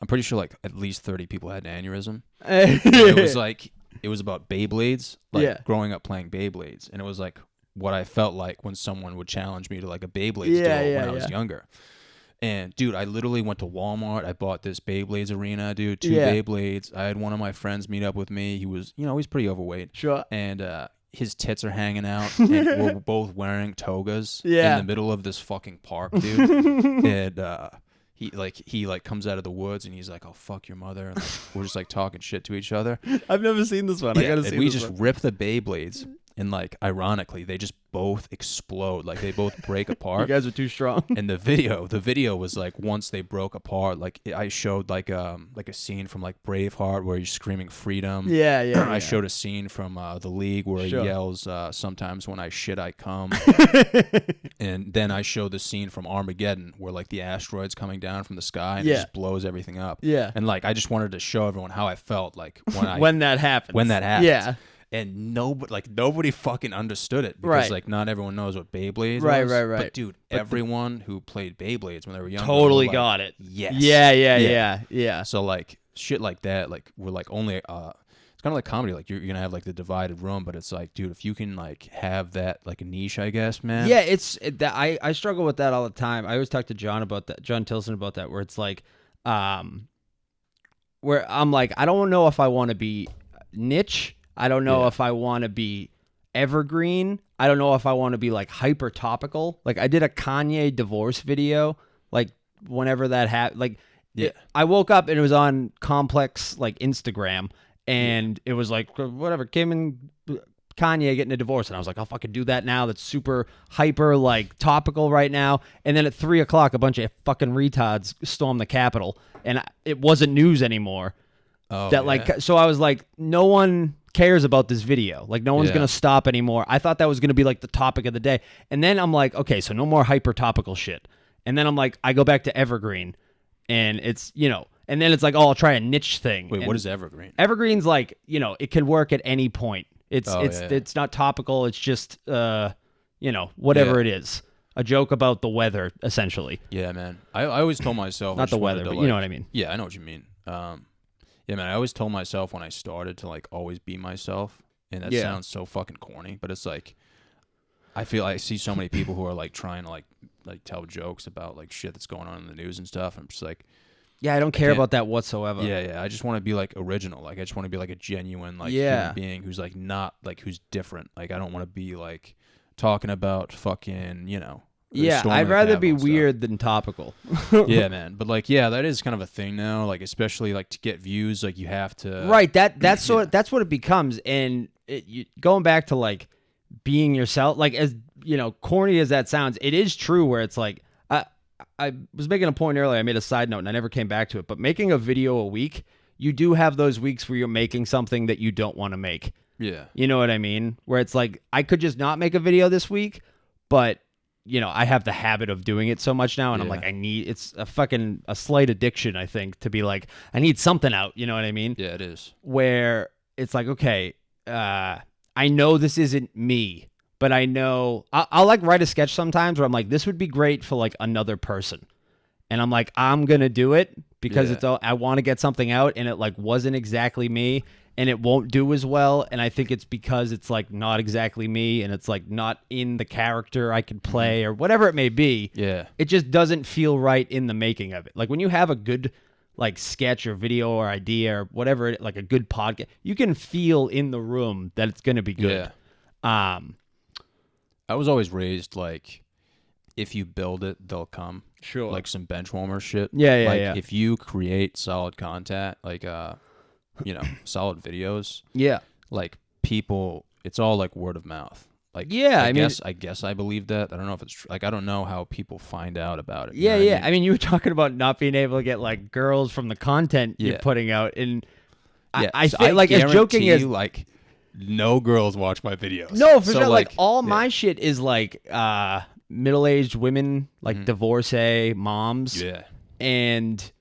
S3: I'm pretty sure like at least 30 people had an aneurysm. And it was like, it was about Beyblades, like
S4: Yeah.
S3: growing up playing Beyblades, and it was like what I felt like when someone would challenge me to like a Beyblades
S4: Yeah,
S3: duel
S4: yeah,
S3: when I was
S4: yeah.
S3: younger. And dude, I literally went to Walmart. I bought this Beyblades arena, dude. 2
S4: Yeah.
S3: Beyblades. I had one of my friends meet up with me. He was, you know, he's pretty overweight,
S4: Sure.
S3: and his tits are hanging out, and we're both wearing togas
S4: Yeah.
S3: in the middle of this fucking park, dude. And he comes out of the woods and he's like, "Oh fuck your mother," and like, we're just like talking shit to each other.
S4: I've never seen this one.
S3: Yeah, and we just rip the Beyblades, and like ironically, they just both explode. Like they both break apart.
S4: You guys are too strong.
S3: And the video was like once they broke apart, like I showed like a scene from like Braveheart where he's screaming freedom.
S4: Yeah.
S3: I showed a scene from The League where
S4: Sure.
S3: he yells, "Sometimes when I shit, I come." And then I showed the scene from Armageddon where like the asteroid's coming down from the sky and it
S4: Yeah.
S3: just blows everything up.
S4: Yeah.
S3: And like I just wanted to show everyone how I felt like
S4: when that happens.
S3: when that happens.
S4: Yeah.
S3: And nobody fucking understood it because
S4: Right.
S3: like not everyone knows what Beyblades
S4: Right,
S3: was.
S4: right.
S3: But dude, everyone who played Beyblades when they were young
S4: Totally
S3: were like,
S4: got it.
S3: Yes.
S4: Yeah.
S3: So like shit like that, like we're like only it's kind of like comedy. Like you're gonna have like the divided room, but it's like, dude, if you can like have that like a niche, I guess, man.
S4: Yeah, I struggle with that all the time. I always talk to John about that, John Tilson about that, where it's like, where I'm like, I don't know if I want to be niche. I don't know if I want to be evergreen. I don't know if I want to be like hyper topical. Like I did a Kanye divorce video, like whenever that happened. Like I woke up and it was on Complex like Instagram, and it was like whatever Kim and Kanye getting a divorce, and I was like, I'll fucking do that now. That's super hyper like topical right now. And then at 3:00, a bunch of fucking retards stormed the Capitol, and it wasn't news anymore.
S3: Oh,
S4: That like, so I was like, no one cares about this video. Like, no one's gonna stop anymore. I thought that was gonna be like the topic of the day, and then I'm like, okay, so no more hyper topical shit. And then I'm like, I go back to evergreen, and it's and then it's like, oh, I'll try a niche thing.
S3: Wait,
S4: And
S3: what is evergreen?
S4: evergreen's like, it can work at any point. It's
S3: Oh, yeah.
S4: it's not topical. It's just whatever it is. A joke about the weather, essentially.
S3: Yeah, man. I always told myself I
S4: Not
S3: just
S4: the
S3: wanted
S4: weather,
S3: to,
S4: but
S3: like,
S4: you know what I mean.
S3: Yeah, I know what you mean. Yeah, man. I always told myself when I started to like always be myself, and that
S4: Yeah.
S3: sounds so fucking corny, but it's like I feel I see so many people who are like trying to like tell jokes about like shit that's going on in the news and stuff. I'm just like,
S4: Yeah, I don't care
S3: can't-
S4: about that whatsoever.
S3: yeah. I just want to be like original. Like I just want to be like a genuine like
S4: Yeah.
S3: human being who's like not like who's different. Like I don't want to be like talking about fucking the
S4: Yeah,
S3: storm
S4: I'd
S3: of the
S4: rather
S3: Capitol
S4: be
S3: and stuff.
S4: weird than topical.
S3: Yeah, man. But like, yeah, that is kind of a thing now. Like, especially like to get views, like you have to.
S4: Right. That's what it becomes. And going back to like being yourself, like as corny as that sounds, it is true. Where it's like I was making a point earlier. I made a side note and I never came back to it. But making a video a week, you do have those weeks where you're making something that you don't want to make.
S3: Yeah.
S4: You know what I mean? Where it's like I could just not make a video this week, but I have the habit of doing it so much now, and I'm
S3: Yeah.
S4: like, it's a slight addiction, I think, to be like, I need something out. You know what I mean?
S3: Yeah, it is.
S4: Where it's like, okay, I know this isn't me, but I know I'll like write a sketch sometimes where I'm like, this would be great for like another person, and I'm like, I'm gonna do it because I want to get something out, and it like wasn't exactly me. And it won't do as well, and I think it's because it's like not exactly me, and it's like not in the character I could play or whatever it may be.
S3: Yeah.
S4: It just doesn't feel right in the making of it. Like when you have a good like sketch or video or idea or whatever, like a good podcast, you can feel in the room that it's gonna be good.
S3: I was always raised like, if you build it, they'll come.
S4: Sure.
S3: Like some bench warmer shit.
S4: Yeah,
S3: like
S4: yeah.
S3: if you create solid content, like solid videos,
S4: Yeah.
S3: like people, it's all like word of mouth. Like
S4: Yeah, I mean-
S3: I guess I believe that. I don't know if it's true. Like I don't know how people find out about it. You know
S4: Yeah,
S3: what
S4: yeah. I mean, you were talking about not being able to get like girls from the content you're
S3: Yeah.
S4: putting out, and
S3: Yeah,
S4: I
S3: so
S4: feel like as joking
S3: guarantee
S4: as
S3: you, like no girls watch my videos.
S4: no, for
S3: So,
S4: sure. Like all
S3: yeah.
S4: my shit is like middle-aged women, like divorcee moms,
S3: Yeah.
S4: and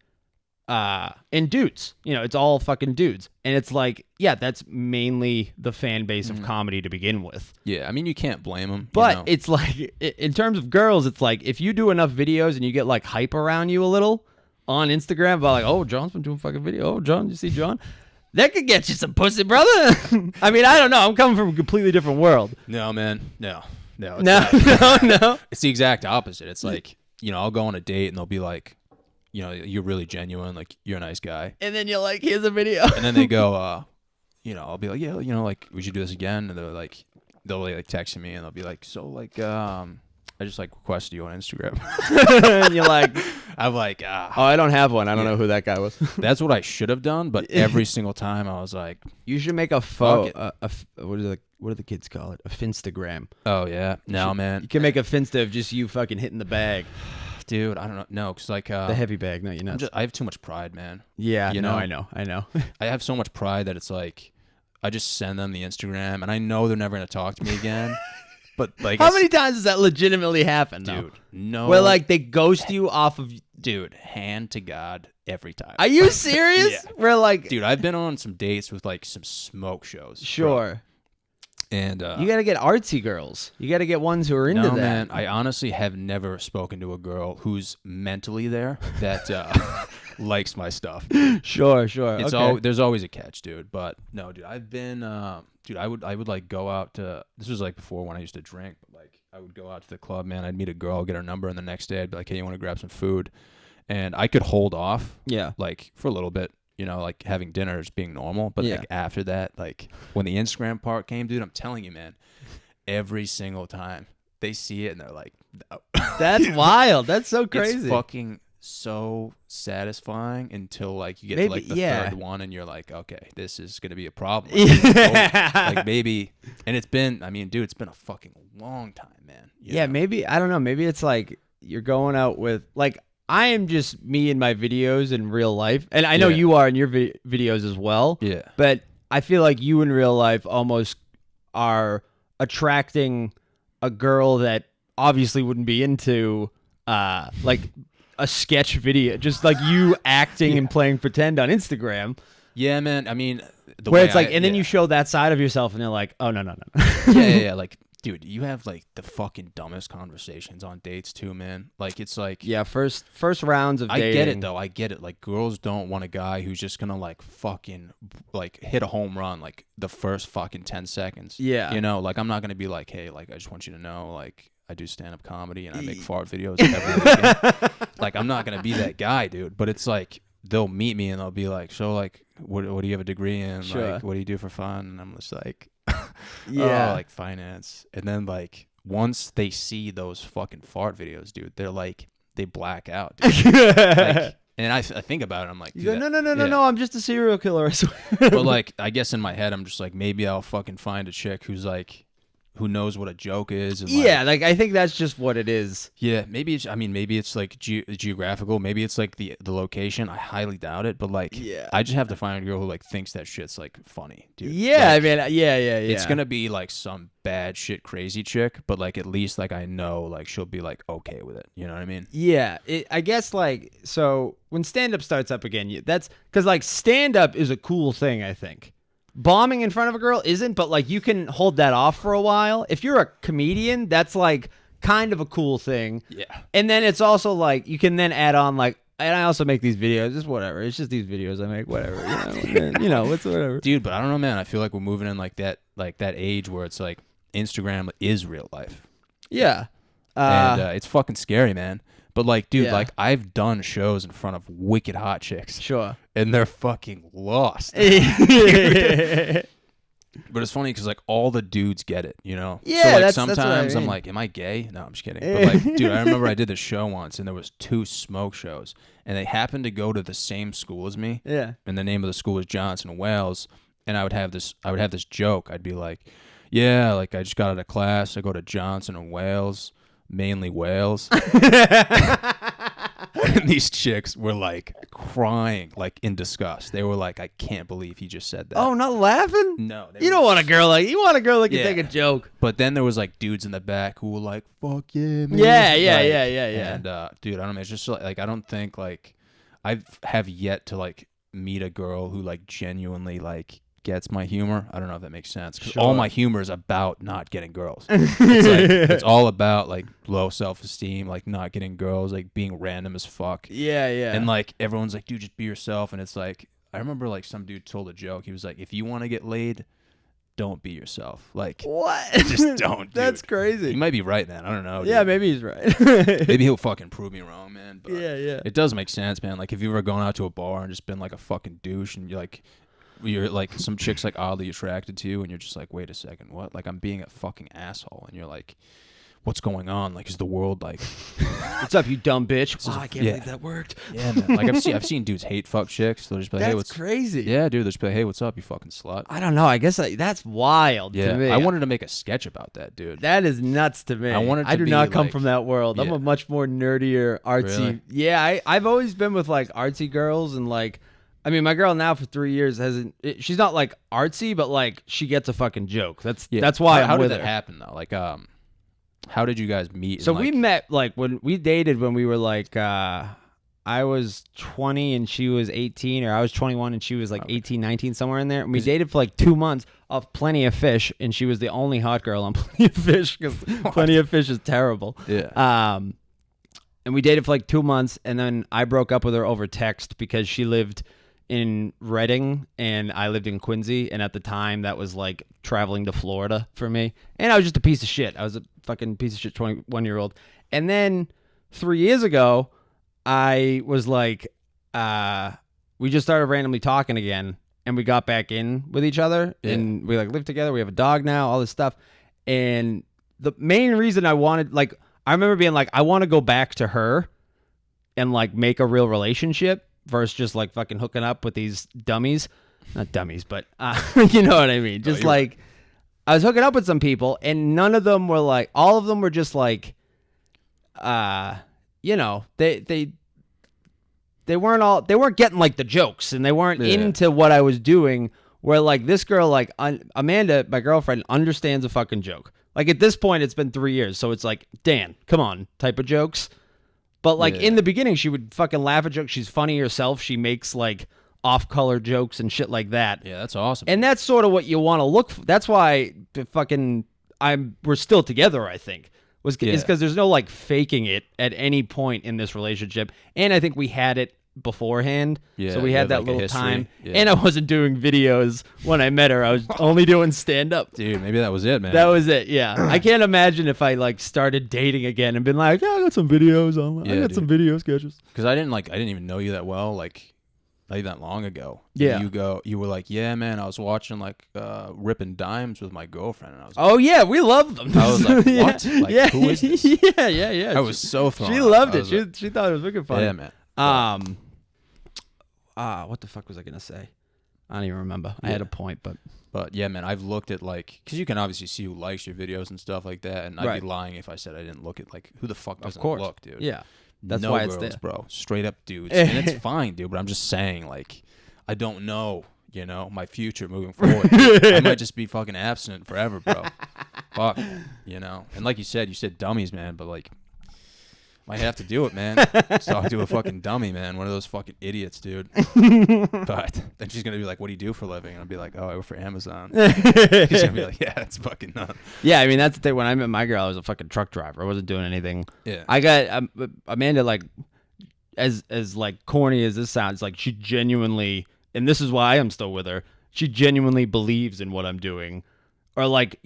S4: dudes. It's all fucking dudes, and it's like, yeah, that's mainly the fan base of comedy to begin with.
S3: Yeah, I mean, you can't blame them.
S4: But it's like, in terms of girls, it's like if you do enough videos and you get like hype around you a little on Instagram about like, oh, John's been doing fucking video. Oh, John, you see John? That could get you some pussy, brother. I mean, I don't know. I'm coming from a completely different world.
S3: no, man, no. It's
S4: No,
S3: not.
S4: no.
S3: It's the exact opposite. It's like, I'll go on a date and they'll be like, you're really genuine, like you're a nice guy,
S4: And then you're like, here's a video.
S3: and then they go, I'll be like, yeah, like we should do this again, and they'll like texting me and they'll be like, so like I just like requested you on Instagram.
S4: And you're like,
S3: I'm like,
S4: oh, I don't have one. I don't know who that guy was.
S3: that's what I should have done, but every single time I was like,
S4: You should make a
S3: Fuck
S4: what is it? what do the kids call it? A Finstagram.
S3: Oh yeah, no
S4: You
S3: man,
S4: can make a Finsta of just you fucking hitting the bag,
S3: dude. I don't know, no, cause like
S4: the heavy bag. No, you're not.
S3: I have too much pride, man.
S4: Yeah,
S3: you
S4: no,
S3: know?
S4: I know.
S3: I have so much pride that it's like I just send them the Instagram, and I know they're never gonna talk to me again. But like,
S4: How many times does that legitimately happen, though?
S3: dude? No,
S4: Where like they ghost you off of.
S3: dude, hand to God, every time.
S4: Are you serious?
S3: Yeah.
S4: Where like,
S3: Dude, I've been on some dates with like some smoke shows. bro.
S4: sure.
S3: And
S4: You got to get artsy girls. You got to get ones who are into
S3: no,
S4: that.
S3: man, I honestly have never spoken to a girl who's mentally there that likes my stuff.
S4: Sure.
S3: It's
S4: okay.
S3: there's always a catch, dude. But no, dude, I've been, dude, I would like go out to. This was like before when I used to drink. But like I would go out to the club, man. I'd meet a girl, get her number, and the next day I'd be like, hey, you want to grab some food? And I could hold off,
S4: Yeah.
S3: like for a little bit. You know, like having dinner is being normal, but
S4: Yeah.
S3: like after that, like when the Instagram part came, dude, I'm telling you, man, every single time they see it and they're like, no.
S4: That's wild. That's so crazy.
S3: It's fucking so satisfying until like you get
S4: Maybe-
S3: to like the
S4: yeah.
S3: third one and you're like, okay, this is gonna be a problem. Like maybe, and it's been, I mean, dude, it's been a fucking long time, man. you
S4: Yeah,
S3: know?
S4: maybe I don't know. Maybe it's like you're going out with like I am just me in my videos in real life, and I know
S3: Yeah.
S4: you are in your videos as well.
S3: Yeah.
S4: But I feel like you in real life almost are attracting a girl that obviously wouldn't be into like a sketch video, just like you acting and playing pretend on Instagram.
S3: Yeah, man. I mean, the
S4: Where
S3: way
S4: it's like,
S3: I-
S4: and then
S3: yeah.
S4: you show that side of yourself, and they're like, "Oh no."
S3: yeah. Like, dude, you have like the fucking dumbest conversations on dates too, man. Like, it's like,
S4: Yeah, first rounds of
S3: I
S4: dating.
S3: get it though. I get it. Like, girls don't want a guy who's just gonna like fucking like hit a home run like the first fucking 10 seconds.
S4: Yeah.
S3: You know, like I'm not gonna be like, hey, like I just want you to know, like I do stand up comedy and I make fart videos every weekend. Like, I'm not gonna be that guy, dude. But it's like they'll meet me and they'll be like, so like, what do you have a degree in?
S4: Sure.
S3: Like, what do you do for fun? And I'm just like,
S4: Yeah.
S3: oh, like finance. And then like once they see those fucking fart videos, dude, they're like they black out. Dude. Like, and I think about it, I'm like,
S4: You go,
S3: dude,
S4: no,
S3: yeah.
S4: no, I'm just a serial killer. I swear.
S3: But like, I guess in my head, I'm just like, maybe I'll fucking find a chick who's like, who knows what a joke is. And
S4: Yeah, like I think that's just what it is.
S3: yeah. Maybe it's. I mean, maybe it's like geographical. Maybe it's like the location. I highly doubt it. But like,
S4: Yeah.
S3: I just have to find a girl who like thinks that shit's like funny, dude.
S4: Yeah,
S3: Like,
S4: I mean, yeah.
S3: it's gonna be like some bad shit crazy chick, but like at least like I know like she'll be like okay with it. You know what I mean?
S4: Yeah, I guess like so when stand up starts up again, that's because like stand up is a cool thing. I think bombing in front of a girl isn't, but like you can hold that off for a while. If you're a comedian, that's like kind of a cool thing.
S3: Yeah.
S4: And then it's also like you can then add on like, and I also make these videos. It's whatever. It's just these videos I make. Whatever. You know, it's whatever.
S3: Dude, but I don't know, man. I feel like we're moving in like that age where it's like Instagram is real life.
S4: Yeah.
S3: And it's fucking scary, man. But like, dude,
S4: Yeah.
S3: like I've done shows in front of wicked hot chicks,
S4: Sure.
S3: and they're fucking lost. But it's funny because like all the dudes get it, you know.
S4: Yeah,
S3: So like
S4: that's what I
S3: sometimes I'm
S4: mean.
S3: like, am I gay? No, I'm just kidding. But like, dude, I remember I did this show once, and there was 2 smoke shows, and they happened to go to the same school as me.
S4: Yeah.
S3: And the name of the school was Johnson Wales. And I would have this joke. I'd be like, yeah, like I just got out of class. I go to Johnson and Wales, mainly Wales. And these chicks were like crying, like in disgust. They were like, I can't believe he just said that.
S4: Oh, not laughing?
S3: No.
S4: You don't want a girl like you want a girl that can
S3: Yeah.
S4: take a joke.
S3: But then there was like dudes in the back who were like, fuck yeah, man.
S4: Yeah.
S3: And dude, I don't know. It's just like I don't think like I have yet to like meet a girl who like genuinely like gets my humor. I don't know if that makes sense. 'Cause all
S4: Sure.
S3: my humor is about not getting girls. It's like it's all about like low self-esteem, like not getting girls, like being random as fuck.
S4: Yeah.
S3: And like everyone's like, dude, just be yourself. And it's like I remember like some dude told a joke. He was like, if you want to get laid, don't be yourself. Like
S4: What?
S3: just don't.
S4: That's
S3: dude.
S4: crazy.
S3: He might be right, man. I don't know.
S4: Yeah,
S3: dude.
S4: maybe he's right.
S3: Maybe he'll fucking prove me wrong, man. But
S4: Yeah.
S3: it does make sense, man. Like if you've ever gone out to a bar and just been like a fucking douche, and you're like some chick's like oddly attracted to you, and you're just like, wait a second, what? Like I'm being a fucking asshole, and you're like, what's going on? Like, is the world like,
S4: What's up, you dumb bitch? Oh, I can't
S3: yeah.
S4: believe that worked.
S3: yeah, man. Like I've seen dudes hate fuck chicks. They'll just be like,
S4: That's
S3: hey, what's
S4: crazy.
S3: Yeah, dude. They'll just be like, hey, what's up, you fucking slut?
S4: I don't know. I guess that's wild
S3: Yeah,
S4: to me.
S3: I wanted to make a sketch about that, dude.
S4: That is nuts to me.
S3: I wanted
S4: I
S3: to
S4: do
S3: be,
S4: not come
S3: like-
S4: from that world. I'm
S3: Yeah.
S4: a much more nerdier, artsy.
S3: Really?
S4: Yeah, I've always been with like artsy girls and like, I mean, my girl now for 3 years she's not like artsy, but like she gets a fucking joke. That's why
S3: How
S4: I'm
S3: did
S4: with
S3: that
S4: her.
S3: happen though? Like, how did you guys meet?
S4: So
S3: and,
S4: we
S3: like-
S4: met like when we dated when we were like I was 20 and she was 18, or I was 21 and she was like 18, 19, somewhere in there. And we dated for like 2 months off Plenty of Fish, and she was the only hot girl on Plenty of Fish because Plenty of Fish is terrible.
S3: Yeah.
S4: And we dated for like 2 months, and then I broke up with her over text because she lived in Reading and I lived in Quincy, and at the time that was like traveling to Florida for me, and I was just a piece of shit. I was a fucking piece of shit 21-year-old. And then 3 years ago, I was like, we just started randomly talking again, and we got back in with each other, and we like live together. We have a dog now, all this stuff. And the main reason I wanted, like, I remember being like, I want to go back to her and like make a real relationship versus just like fucking hooking up with these dummies. Not dummies, but you know what I mean? Just like, I was hooking up with some people, and none of them were like, all of them were just like, you know, they weren't getting like the jokes, and they weren't into what I was doing. Where like this girl, like Amanda, my girlfriend, understands a fucking joke. Like at this point, it's been 3 years, so it's like, Dan, come on, type of jokes. But like in the beginning, she would fucking laugh at jokes. She's funny herself. She makes like off-color jokes and shit like that.
S3: Yeah, that's awesome.
S4: And that's sort of what you want to look for. That's why we're still together, I think. Is because there's no like faking it at any point in this relationship. And I think we had it beforehand.
S3: Yeah,
S4: so we
S3: you
S4: had
S3: had,
S4: that
S3: like, a
S4: little
S3: history.
S4: time.
S3: Yeah.
S4: And I wasn't doing videos when I met her. I was only doing stand-up.
S3: Dude, maybe that was it, man.
S4: That was it, yeah. I can't imagine if I like started dating again and been like, I got some videos online. I got some video sketches.
S3: Because I didn't even know you that well, like not even that long ago.
S4: Yeah.
S3: You were like, yeah, man, I was watching like Ripping Dimes with my girlfriend, and I was
S4: Oh yeah, we loved them.
S3: I was like,
S4: Yeah.
S3: what? Like,
S4: Yeah.
S3: who is this?
S4: Yeah.
S3: I was so thrown
S4: She
S3: off.
S4: loved
S3: I
S4: it.
S3: was like,
S4: She thought it was wicked funny.
S3: yeah, man.
S4: What the fuck was I gonna say? I don't even remember. I had a point, but
S3: But yeah, man, I've looked at like, because you can obviously see who likes your videos and stuff like that, and I'd
S4: Right.
S3: be lying if I said I didn't look at like who the fuck doesn't
S4: of course,
S3: look, dude.
S4: Yeah, that's
S3: no
S4: why it's
S3: girls,
S4: there.
S3: bro. Straight up dudes, and it's fine, dude. But I'm just saying, like, I don't know, my future moving forward. I might just be fucking abstinent forever, bro. Fuck, And like you said dummies, man. But like, might have to do it, man. Talk to a fucking dummy, man. One of those fucking idiots, dude. But then she's gonna be like, "What do you do for a living?" And I'll be like, "Oh, I work for Amazon." She's gonna be like, "Yeah, it's fucking nuts."
S4: Yeah, I mean that's the thing. When I met my girl, I was a fucking truck driver. I wasn't doing anything.
S3: Yeah.
S4: I got Amanda, like, as like corny as this sounds, like she genuinely, and this is why I am still with her. She genuinely believes in what I'm doing, or like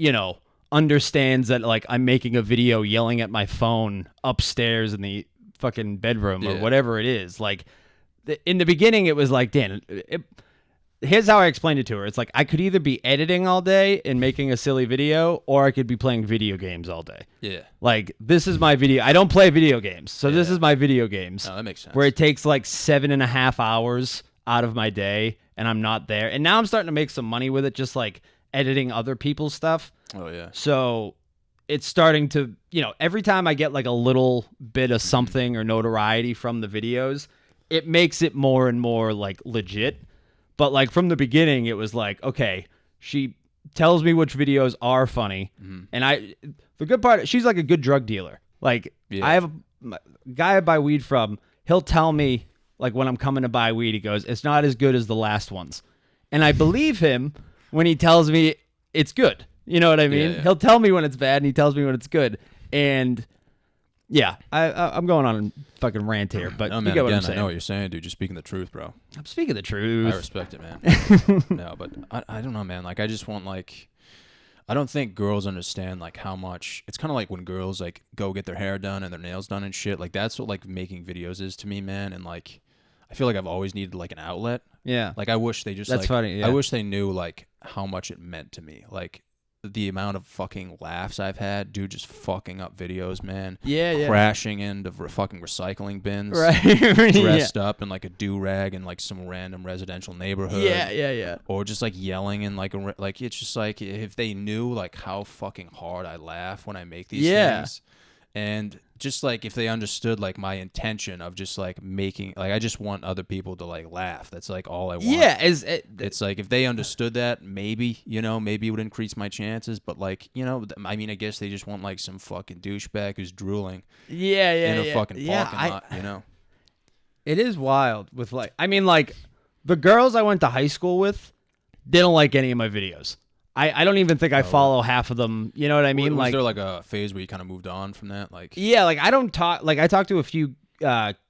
S4: understands that like I'm making a video yelling at my phone upstairs in the fucking bedroom or whatever it is. Like in the beginning, it was like, Dan, here's how I explained it to her. It's like I could either be editing all day and making a silly video, or I could be playing video games all day.
S3: Yeah.
S4: Like this is my video. I don't play video games, so this is my video games.
S3: No, that makes sense.
S4: Where it takes like 7.5 hours out of my day, and I'm not there. And now I'm starting to make some money with it, just like editing other people's stuff.
S3: Oh yeah.
S4: So it's starting to, every time I get like a little bit of something or notoriety from the videos, it makes it more and more like legit. But like from the beginning, it was like, okay, she tells me which videos are funny. And the good part, she's like a good drug dealer. Like I have a guy I buy weed from, he'll tell me like when I'm coming to buy weed, he goes, it's not as good as the last ones. And I believe him when he tells me it's good. You know what I mean?
S3: Yeah.
S4: He'll tell me when it's bad, and he tells me when it's good. And yeah, I'm going on a fucking rant here, but
S3: No,
S4: you
S3: man,
S4: get what I'm
S3: again, I
S4: saying.
S3: know what you're saying, dude. You're speaking the truth, bro.
S4: I'm speaking the truth.
S3: I respect it, man. No, but I don't know, man. Like, I just want, like, I don't think girls understand, like, how much, it's kind of like when girls, like, go get their hair done and their nails done and shit. Like, that's what, like, making videos is to me, man. And, like, I feel like I've always needed, like, an outlet.
S4: Yeah.
S3: Like, I wish they just,
S4: That's
S3: like,
S4: funny, yeah.
S3: I wish they knew, like, how much it meant to me. Like, the amount of fucking laughs I've had, dude, just fucking up videos, man.
S4: Yeah.
S3: Crashing into fucking recycling bins.
S4: Right.
S3: Dressed up in like a do-rag in like some random residential neighborhood.
S4: Yeah.
S3: Or just like yelling and like it's just like if they knew like how fucking hard I laugh when I make these things. And just like if they understood like my intention of just like making, like I just want other people to like laugh. That's like all I want.
S4: Yeah,
S3: It's like if they understood that, maybe it would increase my chances. But like I mean, I guess they just want like some fucking douchebag who's drooling in a fucking parking lot.
S4: It is wild with like, I mean, like the girls I went to high school with didn't like any of my videos. I don't even think I follow half of them. You know what I mean?
S3: Was
S4: like,
S3: there like a phase where you kind of moved on from that? Like,
S4: yeah, like I don't talk. Like I talked to a few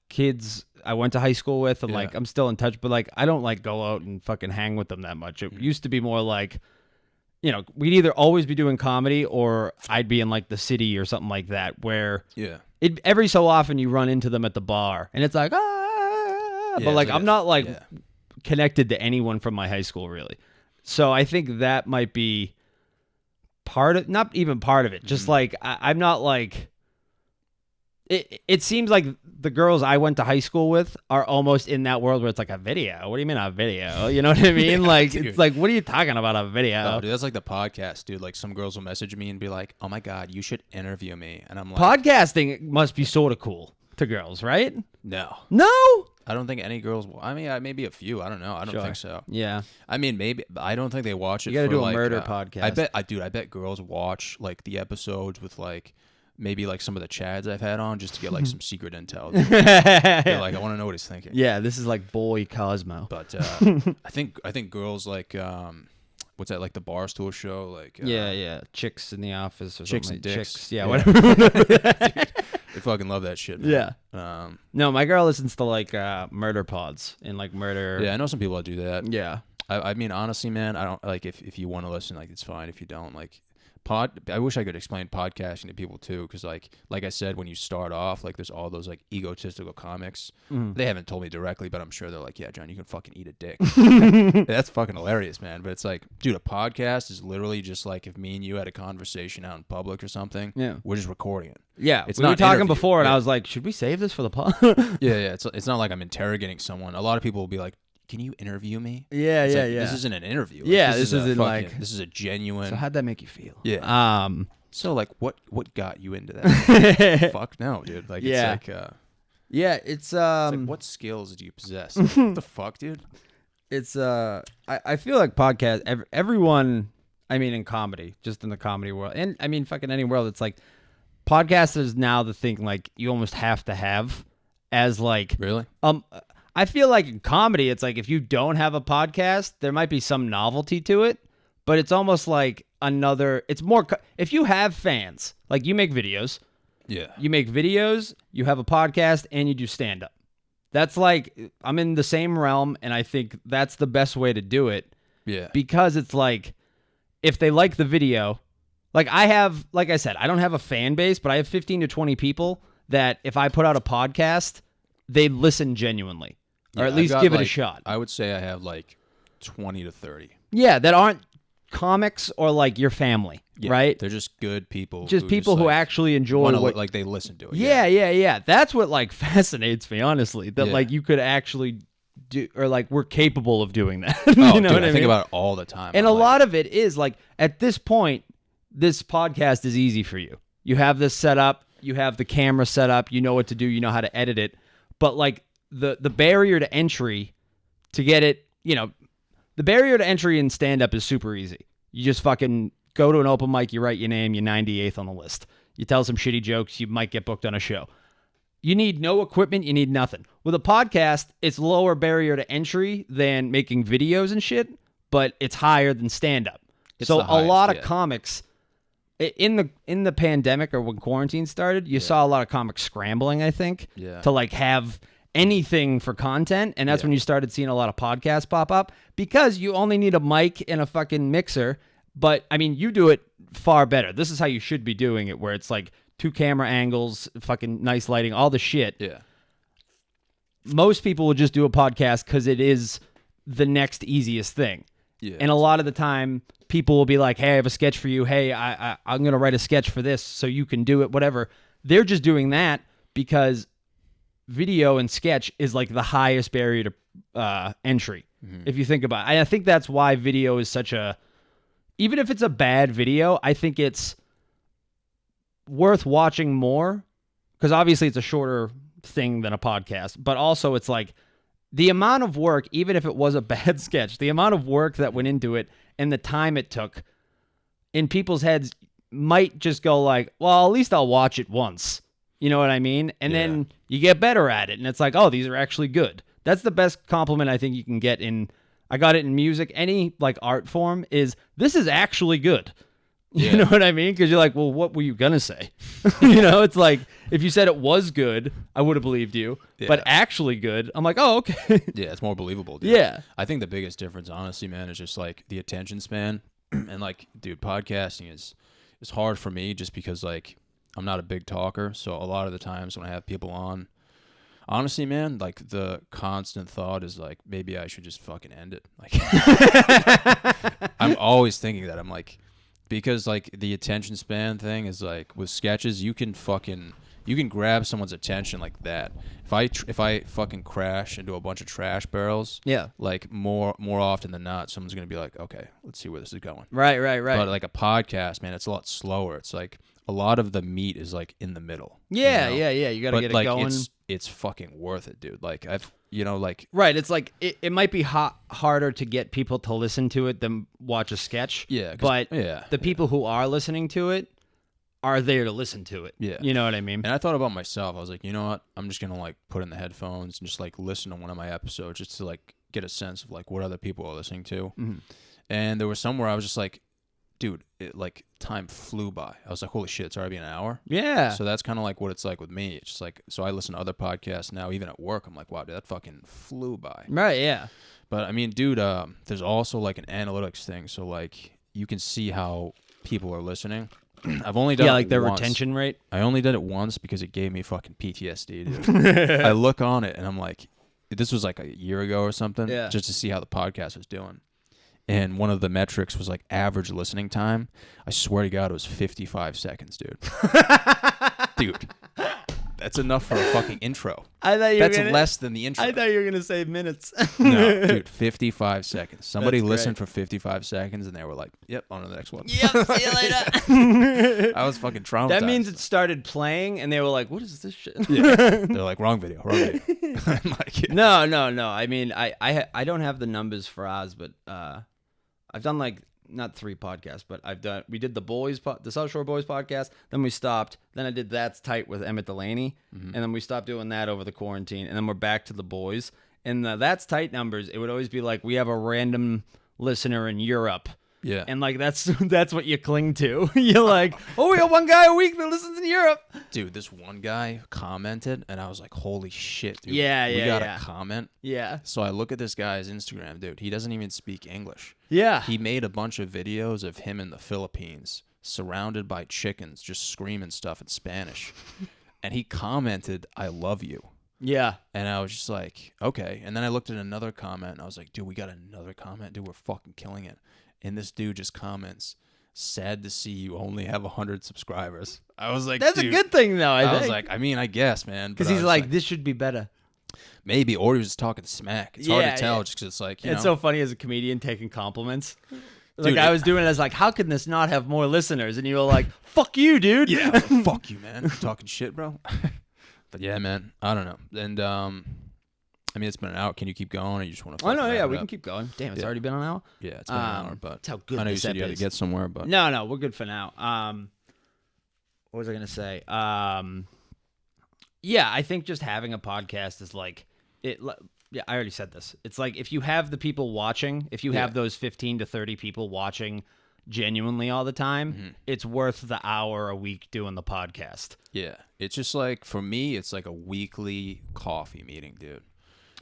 S4: kids I went to high school with, and like I'm still in touch. But like I don't like go out and fucking hang with them that much. It used to be more like, we'd either always be doing comedy or I'd be in like the city or something like that. Where every so often you run into them at the bar, and it's like but like I'm not like connected to anyone from my high school really. So I think that might be not even part of it. Just like I'm not like it seems like the girls I went to high school with are almost in that world where it's like a video. What do you mean a video? You know what I mean? Like
S3: dude.
S4: It's like, what are you talking about, a video?
S3: No, dude, that's like the podcast, dude. Like some girls will message me and be like, "Oh my god, you should interview me," and I'm like,
S4: podcasting must be sort of cool to girls, right?
S3: No, I don't think any girls. I mean, maybe a few. I don't know. I don't think so.
S4: Yeah.
S3: I mean, maybe. I don't think they watch it.
S4: You got to
S3: for
S4: do a
S3: like,
S4: murder podcast.
S3: I bet girls watch like the episodes with like maybe like some of the chads I've had on just to get like some secret intel. They're like, I want to know what he's thinking.
S4: Yeah, this is like boy Cosmo.
S3: But I think girls like what's that, like the Barstool show, like
S4: yeah, Chicks in the Office or
S3: Chicks
S4: something.
S3: and Dicks.
S4: Chicks, yeah, whatever.
S3: They fucking love that shit, man.
S4: Yeah. No, my girl listens to like murder pods and like murder.
S3: Yeah, I know some people that do that.
S4: Yeah.
S3: I mean, honestly, man, I don't like if you want to listen, like it's fine. If you don't, like I wish I could explain podcasting to people too, because like I said, when you start off, like there's all those like egotistical comics. They haven't told me directly, but I'm sure they're like, yeah, John, you can fucking eat a dick. That's fucking hilarious, man. But it's like, dude, a podcast is literally just like if me and you had a conversation out in public or something.
S4: Yeah,
S3: we're just recording it.
S4: Yeah,
S3: it's
S4: we
S3: not
S4: were talking
S3: interview.
S4: before, and
S3: I
S4: was like, should we save this for the pod?
S3: Yeah. It's not like I'm interrogating someone. A lot of people will be like, can you interview me?
S4: Yeah.
S3: This isn't an interview. Like,
S4: yeah, this isn't like
S3: this is a genuine.
S4: So how'd that make you feel?
S3: Yeah. So like, what got you into that? Fuck no, dude. Like,
S4: yeah.
S3: It's like,
S4: yeah, it's
S3: like, what skills do you possess? Like, what the fuck, dude?
S4: It's I feel like podcast. Everyone, I mean, in comedy, just in the comedy world, and I mean, fucking any world, it's like podcast is now the thing. Like, you almost have to have as like
S3: really.
S4: I feel like in comedy, it's like if you don't have a podcast, there might be some novelty to it, but it's almost like it's more, if you have fans, like you make videos.
S3: Yeah.
S4: You make videos, you have a podcast, and you do stand-up. That's like, I'm in the same realm, and I think that's the best way to do it.
S3: Yeah.
S4: Because it's like, if they like the video, like I said, I don't have a fan base, but I have 15 to 20 people that if I put out a podcast, they listen genuinely. Or at least give it a shot.
S3: I would say I have like 20 to 30.
S4: Yeah, that aren't comics or like your family, right?
S3: They're just good people.
S4: Just people who actually enjoy what,
S3: like they listen to it.
S4: Yeah. That's what like fascinates me, honestly. That like you could actually do, or like we're capable of doing that.
S3: You know
S4: what I mean?
S3: I think about it all the time.
S4: And a lot of it is like, at this point, this podcast is easy for you. You have this set up, you have the camera set up, you know what to do, you know how to edit it. But like the barrier to entry to get it, the barrier to entry in stand-up is super easy. You just fucking go to an open mic, you write your name, you're 98th on the list. You tell some shitty jokes, you might get booked on a show. You need no equipment, you need nothing. With a podcast, it's lower barrier to entry than making videos and shit, but it's higher than stand-up. So a lot of comics, in the pandemic or when quarantine started, you saw a lot of comics scrambling, I think, to like have anything for content, and that's when you started seeing a lot of podcasts pop up, because you only need a mic and a fucking mixer. But I mean, you do it far better. This is how you should be doing it, where it's like 2 camera angles, fucking nice lighting, all the shit.
S3: Yeah.
S4: Most people will just do a podcast because it is the next easiest thing.
S3: Yeah.
S4: And a lot of the time, people will be like, hey, I have a sketch for you. Hey, I'm going to write a sketch for this so you can do it, whatever. They're just doing that because video and sketch is like the highest barrier to entry. If you think about it. I think that's why video is such a, even if it's a bad video, I think it's worth watching more because obviously it's a shorter thing than a podcast, but also it's like the amount of work, even if it was a bad sketch, the amount of work that went into it and the time it took in people's heads might just go like, well, at least I'll watch it once. You know what I mean? And then you get better at it. And it's like, oh, these are actually good. That's the best compliment I think you can get I got it in music, any like art form is this is actually good. You know what I mean? Because you're like, well, what were you going to say? It's like, if you said it was good, I would have believed you.
S3: Yeah.
S4: But actually good, I'm like, oh, okay.
S3: Yeah, it's more believable, dude.
S4: Yeah.
S3: I think the biggest difference, honestly, man, is just like the attention span. And like, dude, podcasting is hard for me just because like I'm not a big talker. So a lot of the times when I have people on, honestly, man, like the constant thought is like, maybe I should just fucking end it. Like, I'm always thinking that. I'm like, because like the attention span thing is like with sketches, you can grab someone's attention like that. If I fucking crash into a bunch of trash barrels, like more often than not, someone's gonna be like, okay, let's see where this is going.
S4: Right.
S3: But like a podcast, man, it's a lot slower. It's like a lot of the meat is like in the middle.
S4: Yeah.
S3: You know?
S4: You got to
S3: But
S4: get it
S3: like
S4: going.
S3: it's fucking worth it, dude. Like like
S4: Right. It's like it might be harder to get people to listen to it than watch a sketch.
S3: Yeah,
S4: But the people who are listening to it are there to listen to it.
S3: Yeah.
S4: You know what I mean?
S3: And I thought about myself. I was like, you know what? I'm just gonna like put in the headphones and just like listen to one of my episodes just to like get a sense of like what other people are listening to.
S4: Mm-hmm.
S3: And there was somewhere I was just like, dude, like time flew by. I was like, holy shit, it's already been an hour.
S4: Yeah.
S3: So that's kind of like what it's like with me. It's just like, so I listen to other podcasts now, even at work. I'm like, wow, dude, that fucking flew by.
S4: Right. Yeah.
S3: But I mean, dude, there's also like an analytics thing. So like you can see how people are listening. I've only done
S4: like their
S3: once.
S4: retention rate.
S3: I only did it once because it gave me fucking PTSD, dude. I look on it and I'm like, this was like a year ago or something, just to see how the podcast was doing. And one of the metrics was like average listening time. I swear to God, it was 55 seconds, dude. Dude, that's enough for a fucking intro. That's less than the intro.
S4: I thought you were gonna say minutes.
S3: No, dude, 55 seconds. Somebody
S4: That's
S3: listened for 55 seconds and they were like, yep, on to the next one.
S4: Yep. See you later.
S3: I was fucking traumatized.
S4: That means it started playing, and they were like, "What is this shit?"
S3: Yeah. They're like, wrong video. I'm like, yeah.
S4: No. I mean, I don't have the numbers for ours, but I've done like not 3 podcasts, but we did the South Shore Boys podcast, then we stopped, then I did That's Tight with Emmett Delaney, and then we stopped doing that over the quarantine, and then we're back to the boys. And the That's Tight numbers, it would always be like, we have a random listener in Europe.
S3: Yeah.
S4: And like that's what you cling to. You're like, oh, we got one guy a week that listens in Europe.
S3: Dude, this one guy commented, and I was like, holy shit, dude.
S4: Yeah,
S3: we
S4: yeah,
S3: got
S4: yeah.
S3: a comment.
S4: Yeah.
S3: So I look at this guy's Instagram, dude. He doesn't even speak English.
S4: Yeah.
S3: He made a bunch of videos of him in the Philippines, surrounded by chickens, just screaming stuff in Spanish. And he commented, I love you.
S4: Yeah.
S3: And I was just like, okay. And then I looked at another comment, and I was like, dude, we got another comment. Dude, we're fucking killing it. And this dude just comments, sad to see you only have 100 subscribers. I was like,
S4: That's
S3: dude.
S4: a good thing, though. I
S3: was
S4: think.
S3: like, I mean, I guess, man.
S4: Because
S3: But I
S4: he's
S3: was
S4: like, this should be better.
S3: maybe, or he was just talking smack. It's hard
S4: Yeah,
S3: to tell
S4: yeah.
S3: just because it's like,
S4: It's so funny as a comedian taking compliments. Like
S3: Dude,
S4: I was doing it as like, how can this not have more listeners? And you were like, fuck you, dude.
S3: yeah, I was like, fuck you, man. Talking shit, bro. But yeah, man, I don't know. And I mean, it's been an hour. Can you keep going, or you just want to?
S4: Oh no, yeah, we can keep going. Damn, it's
S3: Yeah.
S4: already been an hour.
S3: Yeah, it's been an hour, but
S4: That's how good
S3: I know you
S4: this
S3: said you
S4: ep
S3: had to
S4: is.
S3: get somewhere, but
S4: No, we're good for now. What was I gonna say? Yeah, I think just having a podcast is like it. Yeah, I already said this. It's like if you have the people watching, if you have
S3: Yeah.
S4: those 15 to 30 people watching genuinely all the time, it's worth the hour a week doing the podcast.
S3: yeah, it's just like for me, it's like a weekly coffee meeting, dude.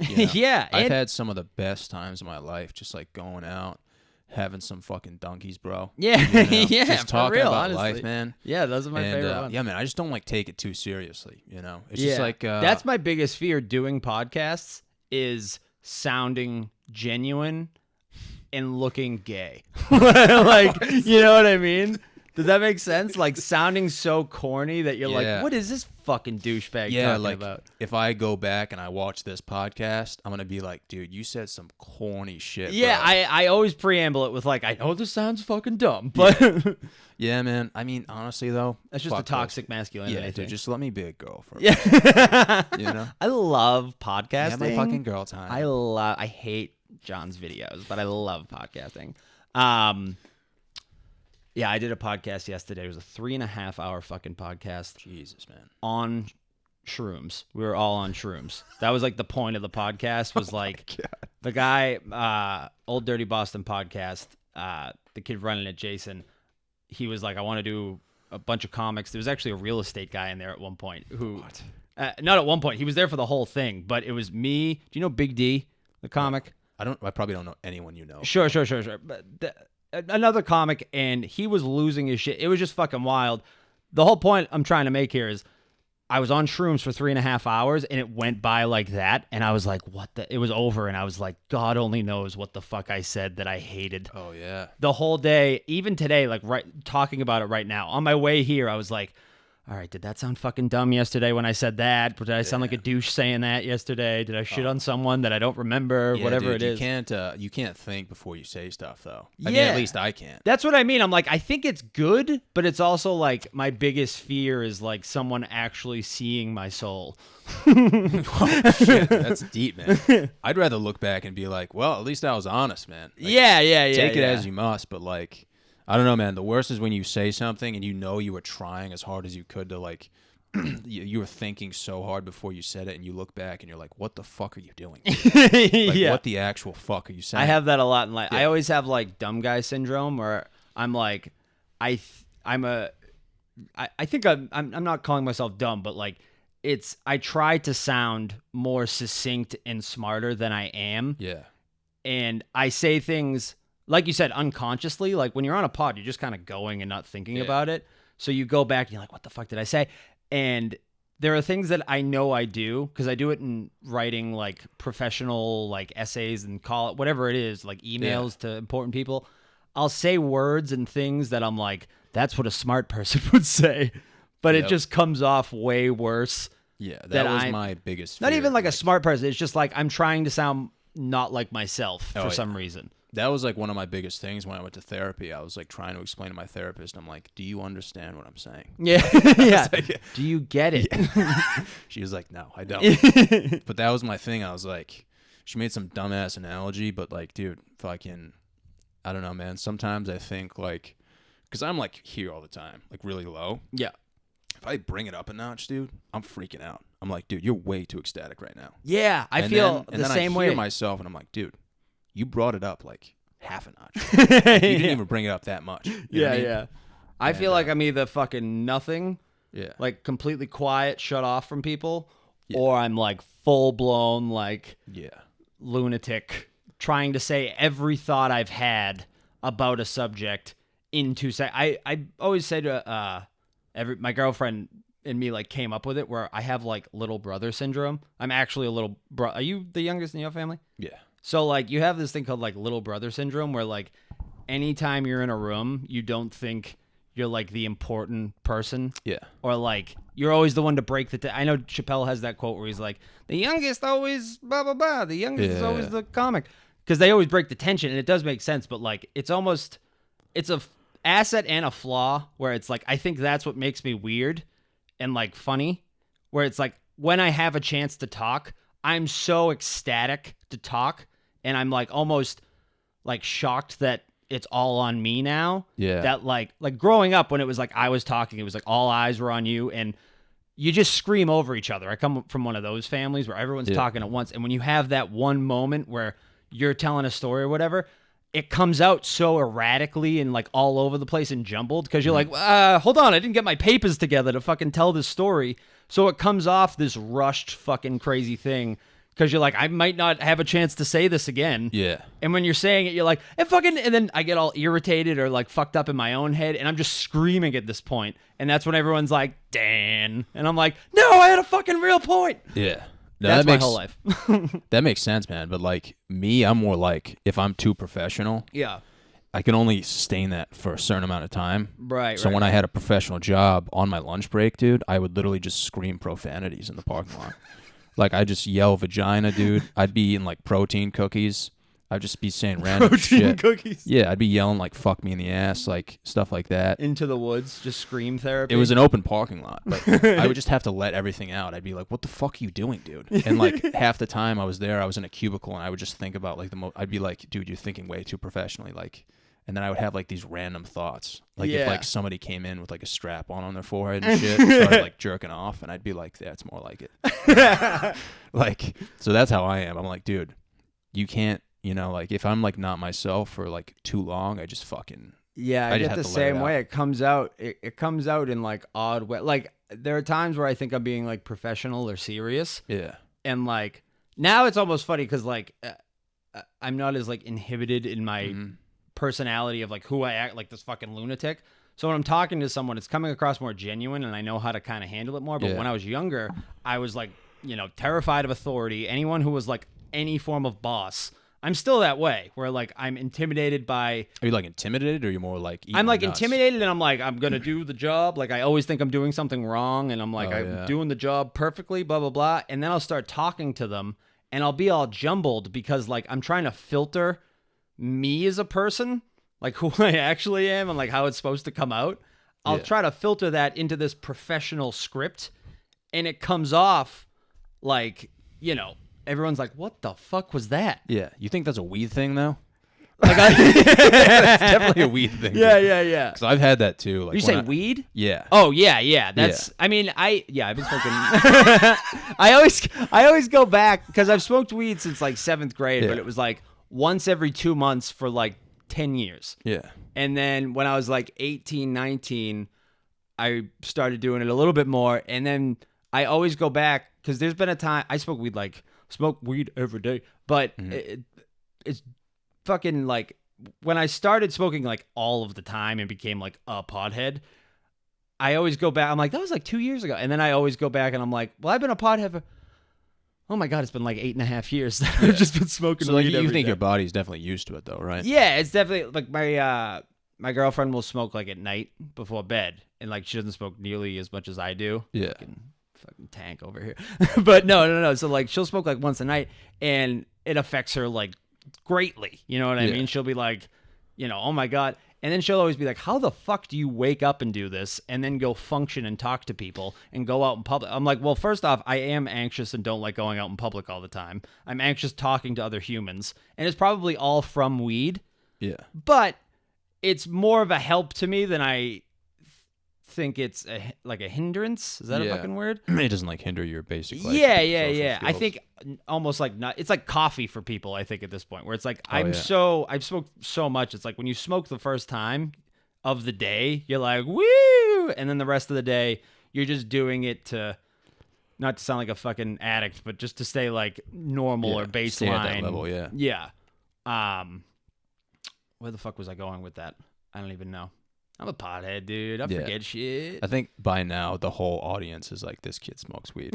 S3: You know?
S4: Yeah,
S3: I've
S4: and-
S3: had some of the best times of my life, just like going out, having some fucking donkeys, bro.
S4: Yeah,
S3: You know?
S4: yeah,
S3: just
S4: for
S3: talking
S4: real,
S3: about
S4: honestly.
S3: life, man.
S4: Yeah, those are my
S3: And
S4: favorite ones.
S3: yeah, man, I just don't like take it too seriously. You know, it's
S4: Yeah,
S3: just like
S4: that's my biggest fear doing podcasts is sounding genuine and looking gay. Like, you know what I mean? Does that make sense? Like sounding so corny that you're
S3: Yeah.
S4: like, what is this fucking douchebag
S3: Yeah,
S4: talking
S3: like
S4: about?
S3: if I go back and I watch this podcast, I'm gonna be like, dude, you said some corny shit.
S4: Yeah,
S3: bro.
S4: I always preamble it with like, I know this sounds fucking dumb, but
S3: Yeah, man. I mean, honestly though,
S4: that's just a
S3: fuck
S4: toxic
S3: those.
S4: masculinity.
S3: Yeah,
S4: thing.
S3: dude, just let me be a girl for
S4: Yeah.
S3: you know.
S4: I love podcasting.
S3: Have my fucking girl time.
S4: I hate John's videos, but I love podcasting. Yeah, I did a podcast yesterday. It was a 3.5 hour fucking podcast
S3: Jesus, man.
S4: on shrooms. We were all on shrooms. That was like the point of the podcast was like the guy, Old Dirty Boston podcast, the kid running it, Jason, he was like, I want to do a bunch of comics. There was actually a real estate guy in there at one point who, not at one point, he was there for the whole thing, but it was me. Do you know Big D, the comic?
S3: I probably don't know anyone you know.
S4: Sure. But another comic, and he was losing his shit. It was just fucking wild. The whole point I'm trying to make here is I was on shrooms for 3.5 hours, and it went by like that, and I was like, what the? It was over, and I was like, God only knows what the fuck I said that I hated.
S3: Oh yeah.
S4: The whole day, even today, like right talking about it right now. On my way here, I was like, all right, did that sound fucking dumb yesterday when I said that? Did I sound like a douche saying that yesterday? Did I shit on someone that I don't remember?
S3: Yeah,
S4: Whatever
S3: dude,
S4: it is.
S3: You can't think before you say stuff though. I mean,
S4: Yeah.
S3: at least I can't.
S4: That's what I mean. I'm like, I think it's good, but it's also like my biggest fear is like someone actually seeing my soul.
S3: Shit, that's deep, man. I'd rather look back and be like, well, at least I was honest, man. Like,
S4: Yeah.
S3: take it as you must, but like, I don't know, man. The worst is when you say something and you know you were trying as hard as you could to like, you were thinking so hard before you said it, and you look back and you're like, what the fuck are you doing? Like,
S4: Yeah.
S3: what the actual fuck are you saying?
S4: I have that a lot in life. I
S3: Yeah.
S4: always have like dumb guy syndrome where I'm like, I think I'm not calling myself dumb, but like I try to sound more succinct and smarter than I am.
S3: Yeah.
S4: And I say things, like you said, unconsciously. Like when you're on a pod, you're just kind of going and not thinking about it. So you go back and you're like, what the fuck did I say? And there are things that I know I do because I do it in writing like professional like essays and call it whatever it is, like emails to important people. I'll say words and things that I'm like, that's what a smart person would say. But it
S3: Yep.
S4: just comes off way worse.
S3: Yeah, that
S4: that
S3: was
S4: I'm-
S3: my biggest
S4: Not
S3: fear.
S4: even like a smart person. It's just like I'm trying to sound not like myself for
S3: yeah.
S4: some reason.
S3: That was like one of my biggest things when I went to therapy. I was like trying to explain to my therapist. I'm like, do you understand what I'm saying?
S4: Yeah. Yeah. Do you get it?
S3: She was like, no, I don't. But that was my thing. I was like, she made some dumbass analogy, but like, dude, fucking, I don't know, man. Sometimes I think like, because I'm like here all the time, like really low.
S4: Yeah.
S3: If I bring it up a notch, dude, I'm freaking out. I'm like, dude, you're way too ecstatic right now.
S4: Yeah. I
S3: And
S4: feel
S3: then,
S4: the
S3: I
S4: same
S3: hear
S4: way.
S3: myself, and I'm like, dude, you brought it up like half a notch. You didn't even bring it up that much. You know what
S4: Yeah.
S3: I mean?
S4: Yeah. I feel like I'm either fucking nothing,
S3: Yeah.
S4: like completely quiet, shut off from people, or I'm like full blown, like
S3: Yeah.
S4: lunatic, trying to say every thought I've had about a subject in 2 seconds. I always say to my girlfriend and me like came up with it where I have like little brother syndrome. I'm actually a little bro. Are you the youngest in your family?
S3: Yeah.
S4: So like you have this thing called like little brother syndrome where like anytime you're in a room, you don't think you're like the important person.
S3: Yeah.
S4: Or like you're always the one to break the I know Chappelle has that quote where he's like, the youngest always blah blah blah. The youngest is always the comic. Because they always break the tension, and it does make sense, but like it's a asset and a flaw where it's like I think that's what makes me weird and like funny. Where it's like when I have a chance to talk, I'm so ecstatic to talk, and I'm like almost like shocked that it's all on me now.
S3: Yeah.
S4: That like growing up when it was like I was talking, it was like all eyes were on you and you just scream over each other. I come from one of those families where everyone's talking at once. And when you have that one moment where you're telling a story or whatever, it comes out so erratically and like all over the place and jumbled because you're like, hold on, I didn't get my papers together to fucking tell this story. So it comes off this rushed fucking crazy thing because you're like, I might not have a chance to say this again.
S3: Yeah.
S4: And when you're saying it, you're like, and then I get all irritated or like fucked up in my own head, and I'm just screaming at this point. And that's when everyone's like, Dan. And I'm like, no, I had a fucking real point.
S3: Yeah. No,
S4: That's
S3: that
S4: my
S3: makes
S4: whole life.
S3: that makes sense, man. But like me, I'm more like if I'm too professional,
S4: Yeah.
S3: I can only sustain that for a certain amount of time.
S4: Right.
S3: So when I had a professional job on my lunch break, dude, I would literally just scream profanities in the parking lot. Like I just yell vagina, dude. I'd be eating like protein cookies. I'd just be saying random shit.
S4: cookies
S3: Yeah, I'd be yelling like "fuck me in the ass," like stuff like that.
S4: into the woods, just scream therapy.
S3: It was an open parking lot, but I would just have to let everything out. I'd be like, "What the fuck are you doing, dude?" And like half the time I was there, I was in a cubicle, and I would just think about like I'd be like, "Dude, you're thinking way too professionally." Like, and then I would have like these random thoughts, like if
S4: Yeah.
S3: like somebody came in with like a strap on their forehead and shit, and started like jerking off, and I'd be like, "That's more like it." Like, so that's how I am. I'm like, dude, you can't. You know, like if I'm like not myself for like too long, I just fucking
S4: Yeah,
S3: I
S4: I
S3: just
S4: get
S3: have
S4: the
S3: to let it
S4: same
S3: out.
S4: way. It comes out. It comes out in like odd way. Like there are times where I think I'm being like professional or serious,
S3: yeah.
S4: and like now it's almost funny because like I'm not as like inhibited in my
S3: Mhm.
S4: personality of like who I act like this fucking lunatic. So when I'm talking to someone, it's coming across more genuine, and I know how to kind of handle it more. But
S3: Yeah.
S4: when I was younger, I was like, terrified of authority. Anyone who was like any form of boss. I'm still that way, where like I'm intimidated by.
S3: Are you like intimidated, or are you more like?
S4: I'm like
S3: nuts?
S4: intimidated, and I'm like, I'm gonna do the job. Like I always think I'm doing something wrong, and I'm like,
S3: Oh,
S4: I'm
S3: yeah.
S4: doing the job perfectly, blah blah blah. And then I'll start talking to them, and I'll be all jumbled because like I'm trying to filter me as a person, like who I actually am, and like how it's supposed to come out. I'll
S3: Yeah.
S4: try to filter that into this professional script, and it comes off like everyone's like, "What the fuck was that?"
S3: Yeah, you think that's a weed thing though?
S4: Like,
S3: It's definitely a weed thing.
S4: yeah.
S3: Because I've had that too. Like
S4: You
S3: when
S4: say weed?
S3: Yeah.
S4: Oh yeah. That's.
S3: Yeah.
S4: I mean, I've been smoking. I always go back because I've smoked weed since like 7th grade, but
S3: Yeah.
S4: it was like once every 2 months for like 10 years.
S3: Yeah.
S4: And then when I was like 18, 19, I started doing it a little bit more. And then I always go back because there's been a time I smoke weed every day, but it's fucking like when I started smoking like all of the time and became like a pothead, I always go back. I'm like, that was like 2 years ago. And then I always go back and I'm like, well, I've been a pothead for, oh my God, it's been like 8.5 years that I've just been smoking
S3: So like
S4: weed
S3: you
S4: every
S3: think
S4: day.
S3: your body's definitely used to it though, right?
S4: Yeah, it's definitely like my girlfriend will smoke like at night before bed, and like she doesn't smoke nearly as much as I do.
S3: Yeah.
S4: Fucking tank over here. But no. So like she'll smoke like once a night, and it affects her like greatly. You know what I
S3: Yeah.
S4: mean? She'll be like, oh my God. And then she'll always be like, how the fuck do you wake up and do this and then go function and talk to people and go out in public? I'm like, well, first off, I am anxious and don't like going out in public all the time. I'm anxious talking to other humans. And it's probably all from weed,
S3: Yeah.
S4: but it's more of a help to me than I think it's like a hindrance. Is that a
S3: Yeah.
S4: fucking word?
S3: It doesn't like hinder your basic. Like,
S4: Yeah.
S3: social
S4: I
S3: skills.
S4: think almost like not. It's like coffee for people. I think at this point where it's like
S3: Oh, yeah.
S4: I've smoked so much. It's like when you smoke the first time of the day, you're like woo, and then the rest of the day you're just doing it to. Not to sound like a fucking addict, but just to stay like normal
S3: Yeah,
S4: or baseline.
S3: stay at that level, yeah.
S4: Yeah. Where the fuck was I going with that? I don't even know. I'm a pothead, dude. I
S3: Yeah.
S4: forget shit.
S3: I think by now the whole audience is like, this kid smokes weed.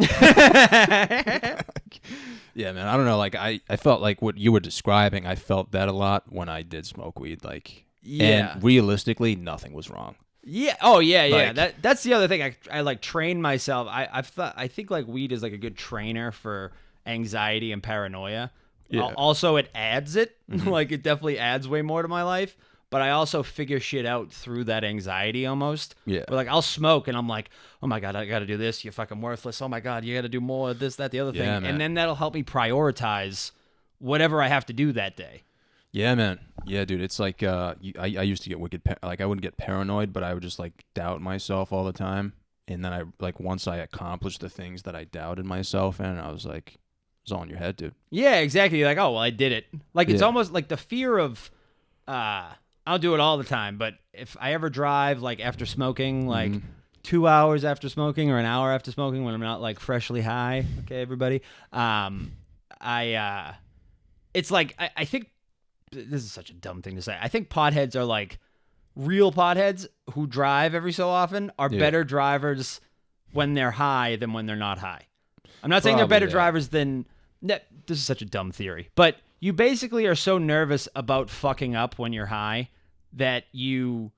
S3: Yeah, man. I don't know. Like I felt like what you were describing. I felt that a lot when I did smoke weed. Like,
S4: Yeah.
S3: And realistically, nothing was wrong.
S4: Yeah. Oh, yeah.
S3: Like-
S4: That's the other thing. I like train myself. I think like weed is like a good trainer for anxiety and paranoia.
S3: Yeah. Mm-hmm.
S4: Also, it adds it. Like it definitely adds way more to my life. But I also figure shit out through that anxiety almost.
S3: Yeah.
S4: Where like I'll smoke and I'm like, oh my God, I got to do this. You're fucking worthless. Oh my God, you got to do more of this, that, the other thing.
S3: Yeah, man.
S4: And then that'll help me prioritize whatever I have to do that day.
S3: Yeah, man. Yeah, dude. It's like I used to get wicked. Like I wouldn't get paranoid, but I would just like doubt myself all the time. And then I like once I accomplished the things that I doubted myself in, I was like, it's all in your head, dude.
S4: Yeah, exactly. You're like, oh, well, I did it. Like, it's
S3: Yeah.
S4: almost like the fear of, I'll do it all the time, but if I ever drive, like, after smoking, like, 2 hours after smoking or an hour after smoking when I'm not, like, freshly high, okay, everybody, it's like, I think, this is such a dumb thing to say. I think potheads are, like, real potheads who drive every so often are
S3: Yeah.
S4: better drivers when they're high than when they're not high. I'm not saying they're
S3: Probably
S4: better
S3: that.
S4: drivers than. This is such a dumb theory, but you basically are so nervous about fucking up when you're high that you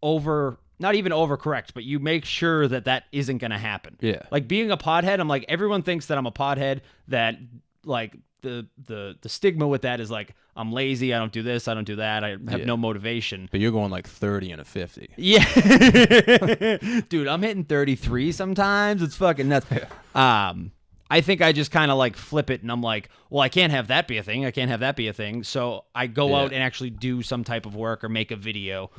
S4: not even overcorrect, but you make sure that isn't going to happen.
S3: Yeah.
S4: Like being a pothead, I'm like, everyone thinks that I'm a pothead, that like the stigma with that is like, I'm lazy, I don't do this, I don't do that, I have no motivation.
S3: But you're going like 30 and a 50.
S4: Yeah. Dude, I'm hitting 33 sometimes. It's fucking nuts. I think I just kind of like flip it and I'm like, well, I can't have that be a thing. I can't have that be a thing. So I go out and actually do some type of work or make a video.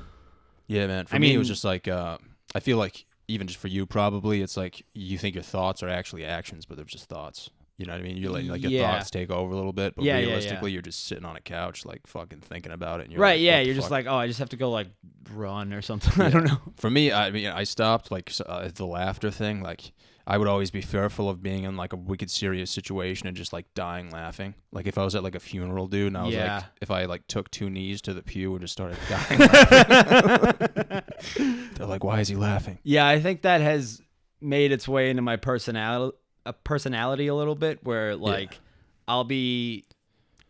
S3: Yeah, man. For me, it was just like, I feel like even just for you, probably, it's like you think your thoughts are actually actions, but they're just thoughts. You know what I mean? You're like your thoughts take over a little bit, but realistically, you're just sitting on a couch, like fucking thinking about it. And you're
S4: right?
S3: like,
S4: Yeah,
S3: what the
S4: you're just
S3: fuck?
S4: like, oh, I just have to go like run or something. I don't know.
S3: For me, I mean, I stopped like the laughter thing. Like, I would always be fearful of being in like a wicked serious situation and just like dying laughing. Like if I was at like a funeral, dude, and I was like, if I like took 2 knees to the pew and just started dying laughing, they're like, why is he laughing?
S4: Yeah, I think that has made its way into my personality a little bit, where like I'll be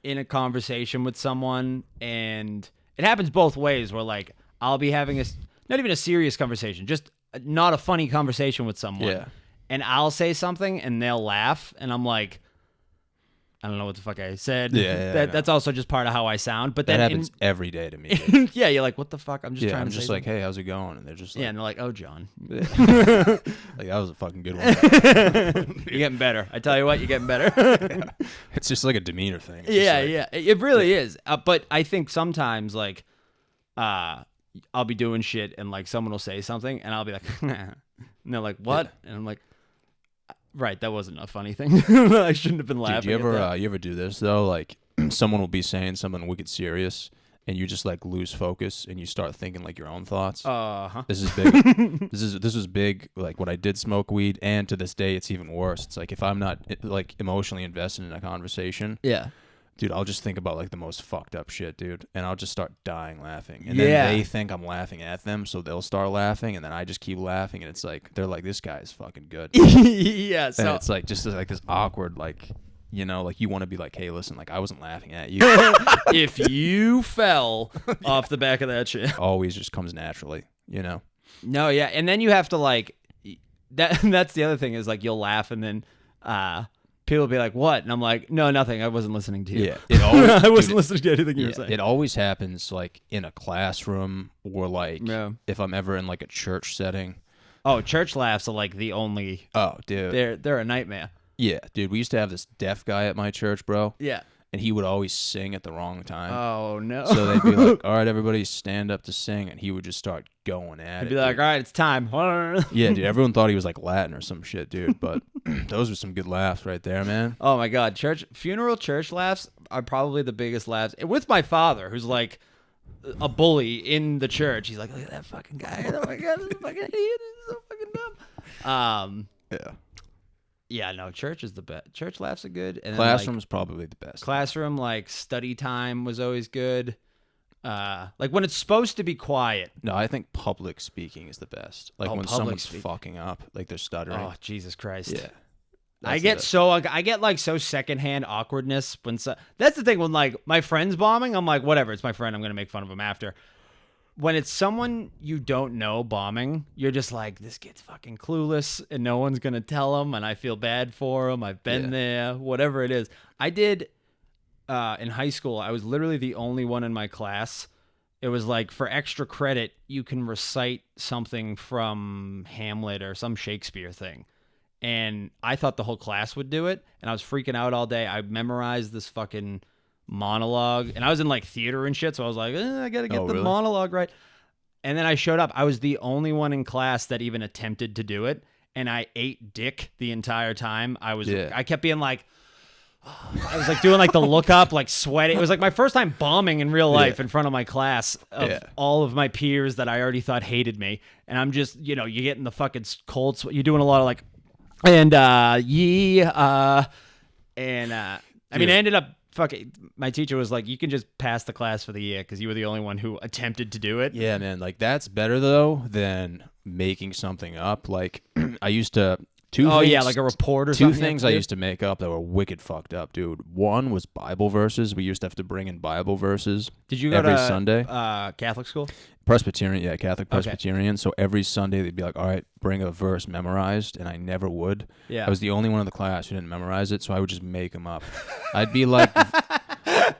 S4: in a conversation with someone and it happens both ways, where like I'll be having not even a serious conversation, just not a funny conversation with someone.
S3: Yeah.
S4: And I'll say something and they'll laugh and I'm like, I don't know what the fuck I said. That's also just part of how I sound. But
S3: That
S4: then
S3: happens every day to me. Dude.
S4: yeah, you're like, what the fuck? I'm just trying
S3: I'm
S4: to
S3: just
S4: say
S3: like, hey, how's it going? And they're just like,
S4: yeah, and they're like, oh, John.
S3: like that was a fucking good one.
S4: You're getting better. I tell you what, you're getting better.
S3: It's just like a demeanor thing. It's
S4: Yeah,
S3: just like,
S4: yeah. It really is. But I think sometimes, like, I'll be doing shit and, like, someone will say something and I'll be like, and they're like, what?
S3: Yeah.
S4: And I'm like, right, that wasn't a funny thing. I shouldn't have been laughing.
S3: Dude,
S4: at
S3: you ever do this though? Like, someone will be saying something wicked serious, and you just like lose focus, and you start thinking like your own thoughts.
S4: that.
S3: This is big. this was big. Like when I did smoke weed, and to this day, it's even worse. It's like if I'm not like emotionally invested in a conversation,
S4: Yeah.
S3: dude, I'll just think about like the most fucked up shit, dude, and I'll just start dying laughing. And then they think I'm laughing at them, so they'll start laughing, and then I just keep laughing, and it's like they're like, this guy is fucking good.
S4: Yeah,
S3: And
S4: so
S3: it's like just like this awkward, like, you know, like you want to be like, hey, listen, like I wasn't laughing at you.
S4: if you fell off the back of that shit.
S3: Always just comes naturally, you know.
S4: No, yeah, and then you have to like that's the other thing is like you'll laugh and then people will be like, "What?" And I'm like, "No, nothing. I wasn't listening to you."
S3: Yeah, it always,
S4: I wasn't
S3: dude,
S4: listening to anything you were saying.
S3: it always happens like in a classroom or like if I'm ever in like a church setting.
S4: Oh, church laughs are like the only.
S3: Oh, dude.
S4: They're a nightmare.
S3: Yeah, dude. We used to have this deaf guy at my church, bro.
S4: Yeah.
S3: And he would always sing at the wrong time.
S4: Oh no.
S3: So they'd be like, "All right, everybody, stand up to sing," and he would just start going at
S4: I'd
S3: it.
S4: be like,
S3: dude.
S4: "All right, it's time."
S3: Yeah, dude. Everyone thought he was like Latin or some shit, dude. But those were some good laughs right there, man.
S4: Oh my god, funeral church laughs are probably the biggest laughs. With my father, who's like a bully in the church. He's like, "Look at that fucking guy! Oh my god, this is a fucking idiot! This is so fucking dumb."
S3: Yeah.
S4: Yeah, no, church is the best. Church laughs are good. And
S3: Classroom's probably the best.
S4: classroom, like study time was always good. Like when it's supposed to be quiet.
S3: No, I think public speaking is the best. Like when
S4: public
S3: someone's
S4: speaking.
S3: fucking up, like they're stuttering.
S4: Oh, Jesus Christ.
S3: Yeah.
S4: I get like so secondhand awkwardness when that's the thing when like my friend's bombing, I'm like, whatever, it's my friend, I'm gonna make fun of him after. When it's someone you don't know bombing, you're just like, this kid's fucking clueless and no one's gonna tell him and I feel bad for him. I've been there, whatever it is. I did in high school, I was literally the only one in my class. It was like for extra credit, you can recite something from Hamlet or some Shakespeare thing. And I thought the whole class would do it, and I was freaking out all day. I memorized this fucking monologue, and I was in like theater and shit, so I was like, I gotta get the monologue right. And then I showed up. I was the only one in class that even attempted to do it, and I ate dick the entire time. I kept being like, I was like doing like the look up, like sweating. It was like my first time bombing in real life in front of my class of all of my peers that I already thought hated me, and I'm just, you know, you're getting the fucking cold sweat. You're doing a lot of like. And I mean, I ended up fucking. My teacher was like, "You can just pass the class for the year because you were the only one who attempted to do it."
S3: Yeah, man. Like that's better though than making something up. Like I used to Two
S4: Oh
S3: things,
S4: yeah, like a report or
S3: two
S4: something.
S3: things I used to make up that were wicked fucked up, dude. One was Bible verses. We used to have to bring in Bible verses.
S4: Did you go
S3: every
S4: to
S3: Sunday?
S4: Catholic school?
S3: Presbyterian, yeah, Catholic Presbyterian. So every Sunday they'd be like, all right, bring a verse memorized, and I never would.
S4: Yeah.
S3: I was the only one in the class who didn't memorize it, so I would just make them up. I'd be like,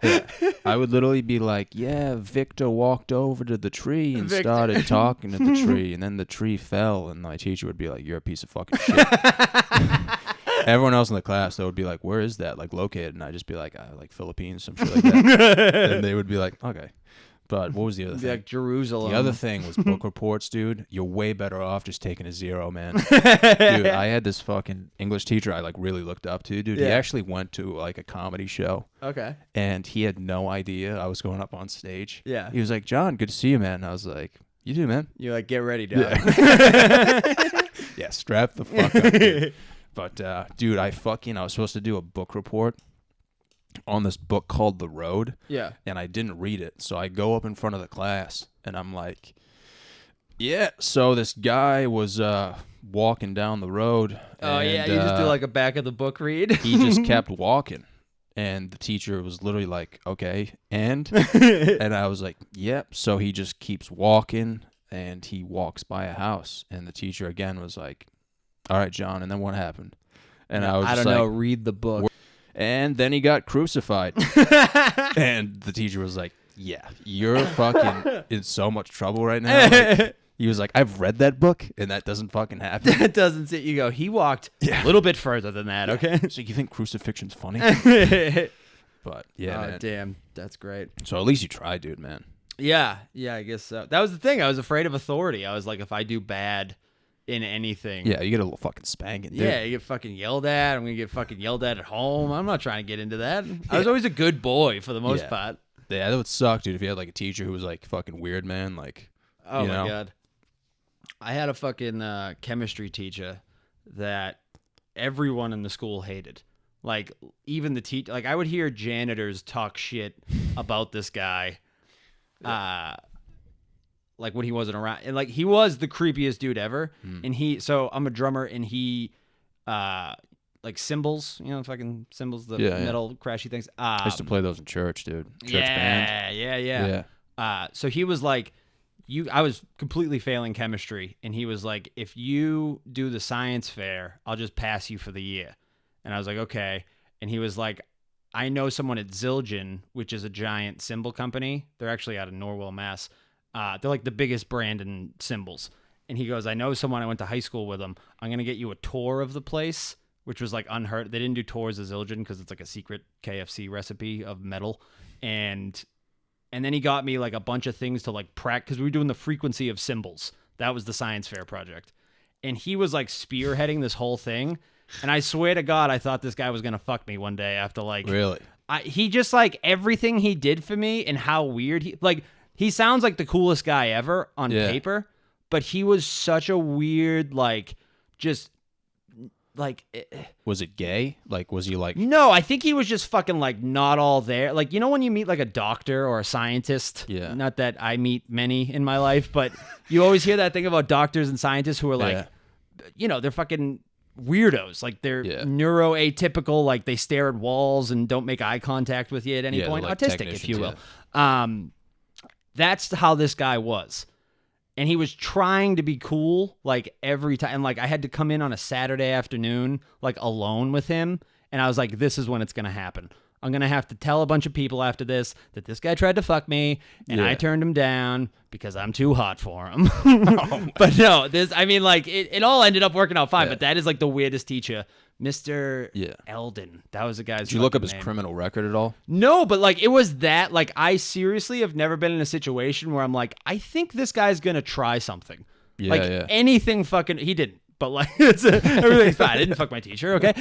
S3: yeah, I would literally be like, yeah, Victor walked over to the tree and started talking to the tree, and then the tree fell, and my teacher would be like, you're a piece of fucking shit. Everyone else in the class, though, would be like, where is that, like, located? And I'd just be like, like Philippines, some shit like that. And they would be like, okay. But what was the other thing?
S4: Like Jerusalem.
S3: The other thing was book reports, dude. You're way better off just taking a 0, man. Dude, I had this fucking English teacher I like really looked up to, dude. He
S4: Yeah.
S3: actually went to like a comedy show,
S4: Okay.
S3: and he had no idea I was going up on stage.
S4: Yeah.
S3: He was like, John, good to see you, man. And I was like, you too, man.
S4: You're like, get ready, dog.
S3: Yeah, strap the fuck up, dude. But, dude, I was supposed to do a book report on this book called The Road.
S4: Yeah.
S3: And I didn't read it. So I go up in front of the class and I'm like, yeah, so this guy was walking down the road.
S4: Oh
S3: and,
S4: yeah, you just do like a back of the book read.
S3: he just kept walking. And the teacher was literally like, okay, and I was like, yep. So he just keeps walking and he walks by a house. And the teacher again was like, all right, John, and then what happened? And I was
S4: I
S3: just
S4: don't know.
S3: like,
S4: Read the book.
S3: and then he got crucified. And the teacher was like, yeah, you're fucking in so much trouble right now. Like, he was like, I've read that book, and that doesn't fucking happen.
S4: That doesn't sit. You go. He walked a little bit further than that. Okay.
S3: So you think crucifixion's funny? But, yeah,
S4: Oh
S3: man.
S4: damn, that's great.
S3: So at least you tried, dude, man.
S4: Yeah, I guess so. That was the thing. I was afraid of authority. I was like, if I do bad in anything,
S3: Yeah, you get a little fucking spanking, dude.
S4: yeah, you get fucking yelled at. I'm gonna get fucking yelled at home. I'm not trying to get into that. I was always a good boy for the most
S3: Yeah.
S4: part.
S3: Yeah, that would suck, dude, if you had, like, a teacher who was, like, fucking weird, man. Like,
S4: Oh
S3: you
S4: my
S3: know?
S4: god. I had a fucking chemistry teacher that everyone in the school hated. Like even the teacher, like I would hear janitors talk shit about this guy. Like when he wasn't around, and like he was the creepiest dude ever. And so I'm a drummer, and he like cymbals, fucking cymbals, the
S3: Yeah, yeah.
S4: metal crashy things.
S3: I used to play those in church, dude. Church band.
S4: Yeah. So he was like, I was completely failing chemistry, and he was like, if you do the science fair, I'll just pass you for the year. And I was like, okay. And he was like, I know someone at Zildjian, which is a giant cymbal company. They're actually out of Norwell, Mass. They're like the biggest brand in cymbals. And he goes, I know someone, I went to high school with them. I'm going to get you a tour of the place, which was like unheard. They didn't do tours of Zildjian because it's like a secret KFC recipe of metal. And then he got me like a bunch of things to like practice, because we were doing the frequency of cymbals. That was the science fair project. And he was like spearheading this whole thing. And I swear to God, I thought this guy was going to fuck me one day after like...
S3: Really?
S4: He just like everything he did for me and how weird he sounds like the coolest guy ever on paper, but he was such a weird, like, just like...
S3: Was it gay? Like, was he like...
S4: No, I think he was just fucking like not all there. Like, when you meet like a doctor or a scientist,
S3: Yeah.
S4: Not that I meet many in my life, but you always hear that thing about doctors and scientists who are like, they're fucking weirdos. Like they're neuroatypical, like they stare at walls and don't make eye contact with you at any point.
S3: like
S4: Autistic, if you will. That's how this guy was. And he was trying to be cool like every time. And like I had to come in on a Saturday afternoon, like alone with him. And I was like, this is when it's going to happen. I'm going to have to tell a bunch of people after this that this guy tried to fuck me and I turned him down because I'm too hot for him. But no, it all ended up working out fine. But that is like the weirdest teacher. Mr. Eldon. That was the guy's
S3: Did you look up his
S4: name.
S3: criminal record at all?
S4: No, but like it was that. Like I seriously have never been in a situation where I'm like, I think this guy's going to try something. Anything fucking... He didn't. But like, everything's fine. I didn't fuck my teacher, okay?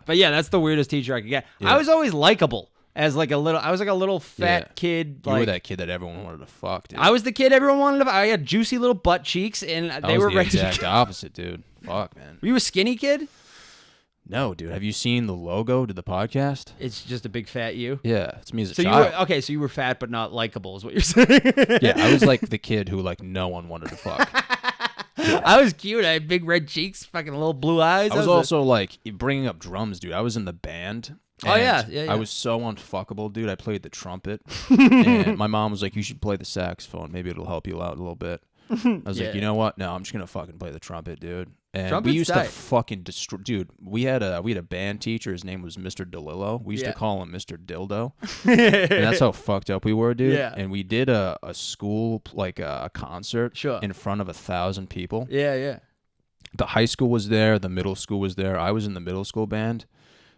S4: But yeah, that's the weirdest teacher I could get. I was always likable as like I was like a little fat kid.
S3: You
S4: Like,
S3: were that kid that everyone wanted to fuck, dude.
S4: I was the kid everyone wanted to. I had juicy little butt cheeks, and they were
S3: the
S4: ready.
S3: exact opposite, dude. Fuck, man.
S4: Were you a skinny kid?
S3: No, dude. Have you seen the logo to the podcast?
S4: It's just a big fat you.
S3: Yeah, it's me as a
S4: So you
S3: child.
S4: were okay. So you were fat but not likable, is what you're saying.
S3: Yeah, I was like the kid who like no one wanted to fuck.
S4: I was cute. I had big red cheeks, fucking little blue eyes.
S3: I was also like bringing up drums, dude. I was in the band.
S4: Oh, yeah.
S3: and
S4: Yeah.
S3: I was so unfuckable, dude. I played the trumpet, and my mom was like, "You should play the saxophone. Maybe it'll help you out a little bit." I was like,
S4: Yeah.
S3: "You know what? No, I'm just gonna fucking play the trumpet, dude." And
S4: Trumpet's
S3: we used
S4: tight.
S3: to fucking destroy, dude. We had a band teacher. His name was Mr. DeLillo. We used
S4: Yeah.
S3: to call him Mr. Dildo, and that's how fucked up we were, dude.
S4: Yeah.
S3: And we did a school like a concert
S4: Sure.
S3: in front of 1,000 people.
S4: Yeah.
S3: The high school was there, the middle school was there. I was in the middle school band.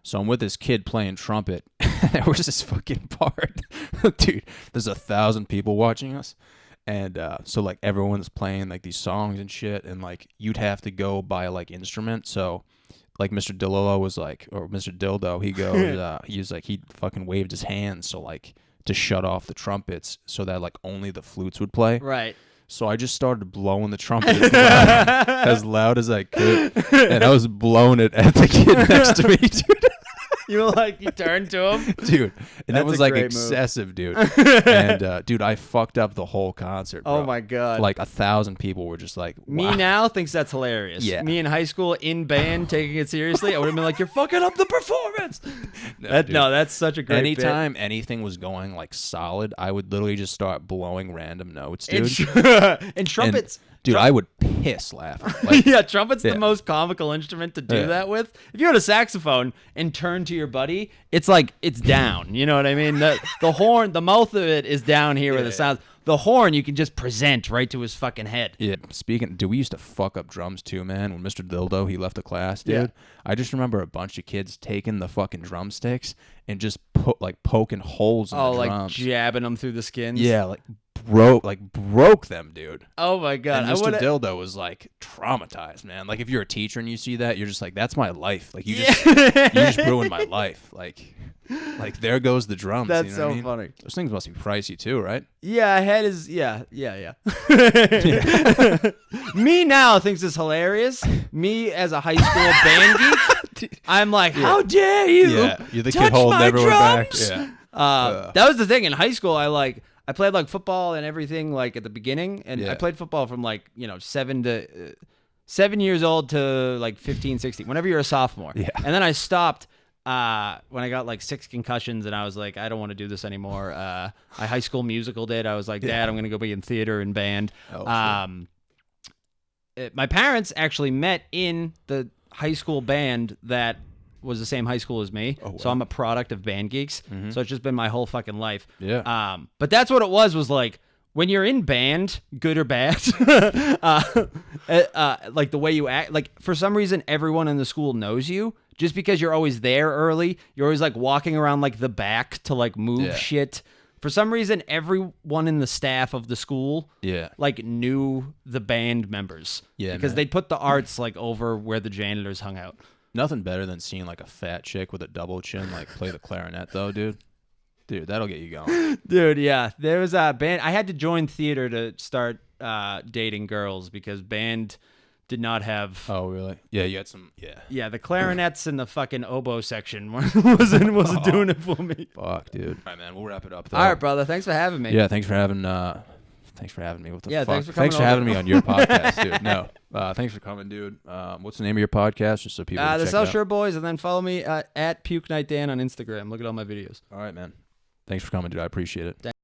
S3: So I'm with this kid playing trumpet. There was this fucking part. Dude, there's 1,000 people watching us. And so like everyone's playing like these songs and shit, and like you'd have to go buy like instruments. So like Mr. DeLillo was like, or Mr. Dildo, he goes, he was like, he fucking waved his hands so like to shut off the trumpets so that like only the flutes would play.
S4: Right.
S3: So I just started blowing the trumpet as loud as I could, and I was blowing it at the kid next to me, dude.
S4: You were like, you turned to him.
S3: Dude, and
S4: That's
S3: that was
S4: a
S3: like
S4: great move.
S3: excessive, dude. And dude, I fucked up the whole concert, bro.
S4: Oh my god.
S3: Like 1,000 people were just like,
S4: Me
S3: wow.
S4: now thinks that's hilarious.
S3: Yeah.
S4: Me in high school in band taking it seriously, I would have been like, "You're fucking up the performance."
S3: Dude.
S4: No, that's such a great bit.
S3: Anytime anything was going like solid, I would literally just start blowing random notes,
S4: And,
S3: dude.
S4: and trumpets.
S3: Dude, I would piss laughing. Like,
S4: Yeah, trumpet's
S3: Yeah.
S4: the most comical instrument to do
S3: Yeah.
S4: that with. If you had a saxophone and turn to your buddy, it's like it's down. You know what I mean? The horn, the mouth of it is down here where the sound. The horn you can just present right to his fucking head.
S3: yeah. Speaking, dude, we used to fuck up drums too, man. When Mr. Dildo he left the class, dude.
S4: Yeah.
S3: I just remember a bunch of kids taking the fucking drumsticks and just poking holes in
S4: Oh,
S3: the
S4: like
S3: drums.
S4: jabbing them through the skins.
S3: Yeah, like broke them, dude.
S4: Oh my god.
S3: And
S4: I
S3: Mr.
S4: would've-
S3: Dildo was like traumatized, man. Like if you're a teacher and you see that, you're just like, that's my life. Like you just ruined my life. Like there goes the drums.
S4: That's
S3: you know what
S4: so
S3: I mean?
S4: funny.
S3: Those things must be pricey too, right?
S4: Yeah, head is yeah. Me now thinks it's hilarious. Me as a high school band geek, I'm like, how dare you?
S3: Yeah, you're the
S4: touch
S3: kid holding
S4: my
S3: everyone back.
S4: drums?
S3: Yeah.
S4: That was the thing in high school. I played like football and everything like at the beginning, and I
S3: Yeah.
S4: played football from like 7 years old to like 15, 16. Whenever you're a sophomore,
S3: Yeah.
S4: and then I stopped. When I got like 6 concussions and I was like, I don't want to do this anymore. I High School Musical did. I was like, Dad, I'm going to go be in theater and band.
S3: Oh,
S4: My parents actually met in the high school band that was the same high school as me.
S3: Oh,
S4: So
S3: wow.
S4: I'm a product of Band Geeks. So it's just been my whole fucking life.
S3: Yeah.
S4: But that's what it was like when you're in band, good or bad, like the way you act, like for some reason, everyone in the school knows you. Just because you're always there early, you're always like walking around like the back to like move
S3: Yeah.
S4: shit. For some reason, everyone in the staff of the school
S3: Yeah.
S4: like knew the band members.
S3: Yeah,
S4: Because
S3: man.
S4: they'd put the arts like over where the janitors hung out.
S3: Nothing better than seeing like a fat chick with a double chin like play the clarinet though, dude. Dude, that'll get you going.
S4: Dude, yeah. There was a band. I had to join theater to start dating girls because band did not have.
S3: Oh, really? Yeah, you had some. Yeah.
S4: Yeah, the clarinets and the fucking oboe section wasn't doing it for me.
S3: Fuck, dude. All right, man. We'll wrap it up. Though.
S4: All right, brother. Thanks for having me.
S3: Yeah, thanks for having me. What the
S4: Yeah,
S3: fuck?
S4: thanks for coming
S3: having
S4: over.
S3: me on your podcast, dude. No, thanks for coming, dude. What's the name of your podcast, just so people can
S4: The
S3: check it
S4: South
S3: out?
S4: Shore Boys, and then follow me at Puke Night Dan on Instagram. Look at all my videos.
S3: All right, man. Thanks for coming, dude. I appreciate it.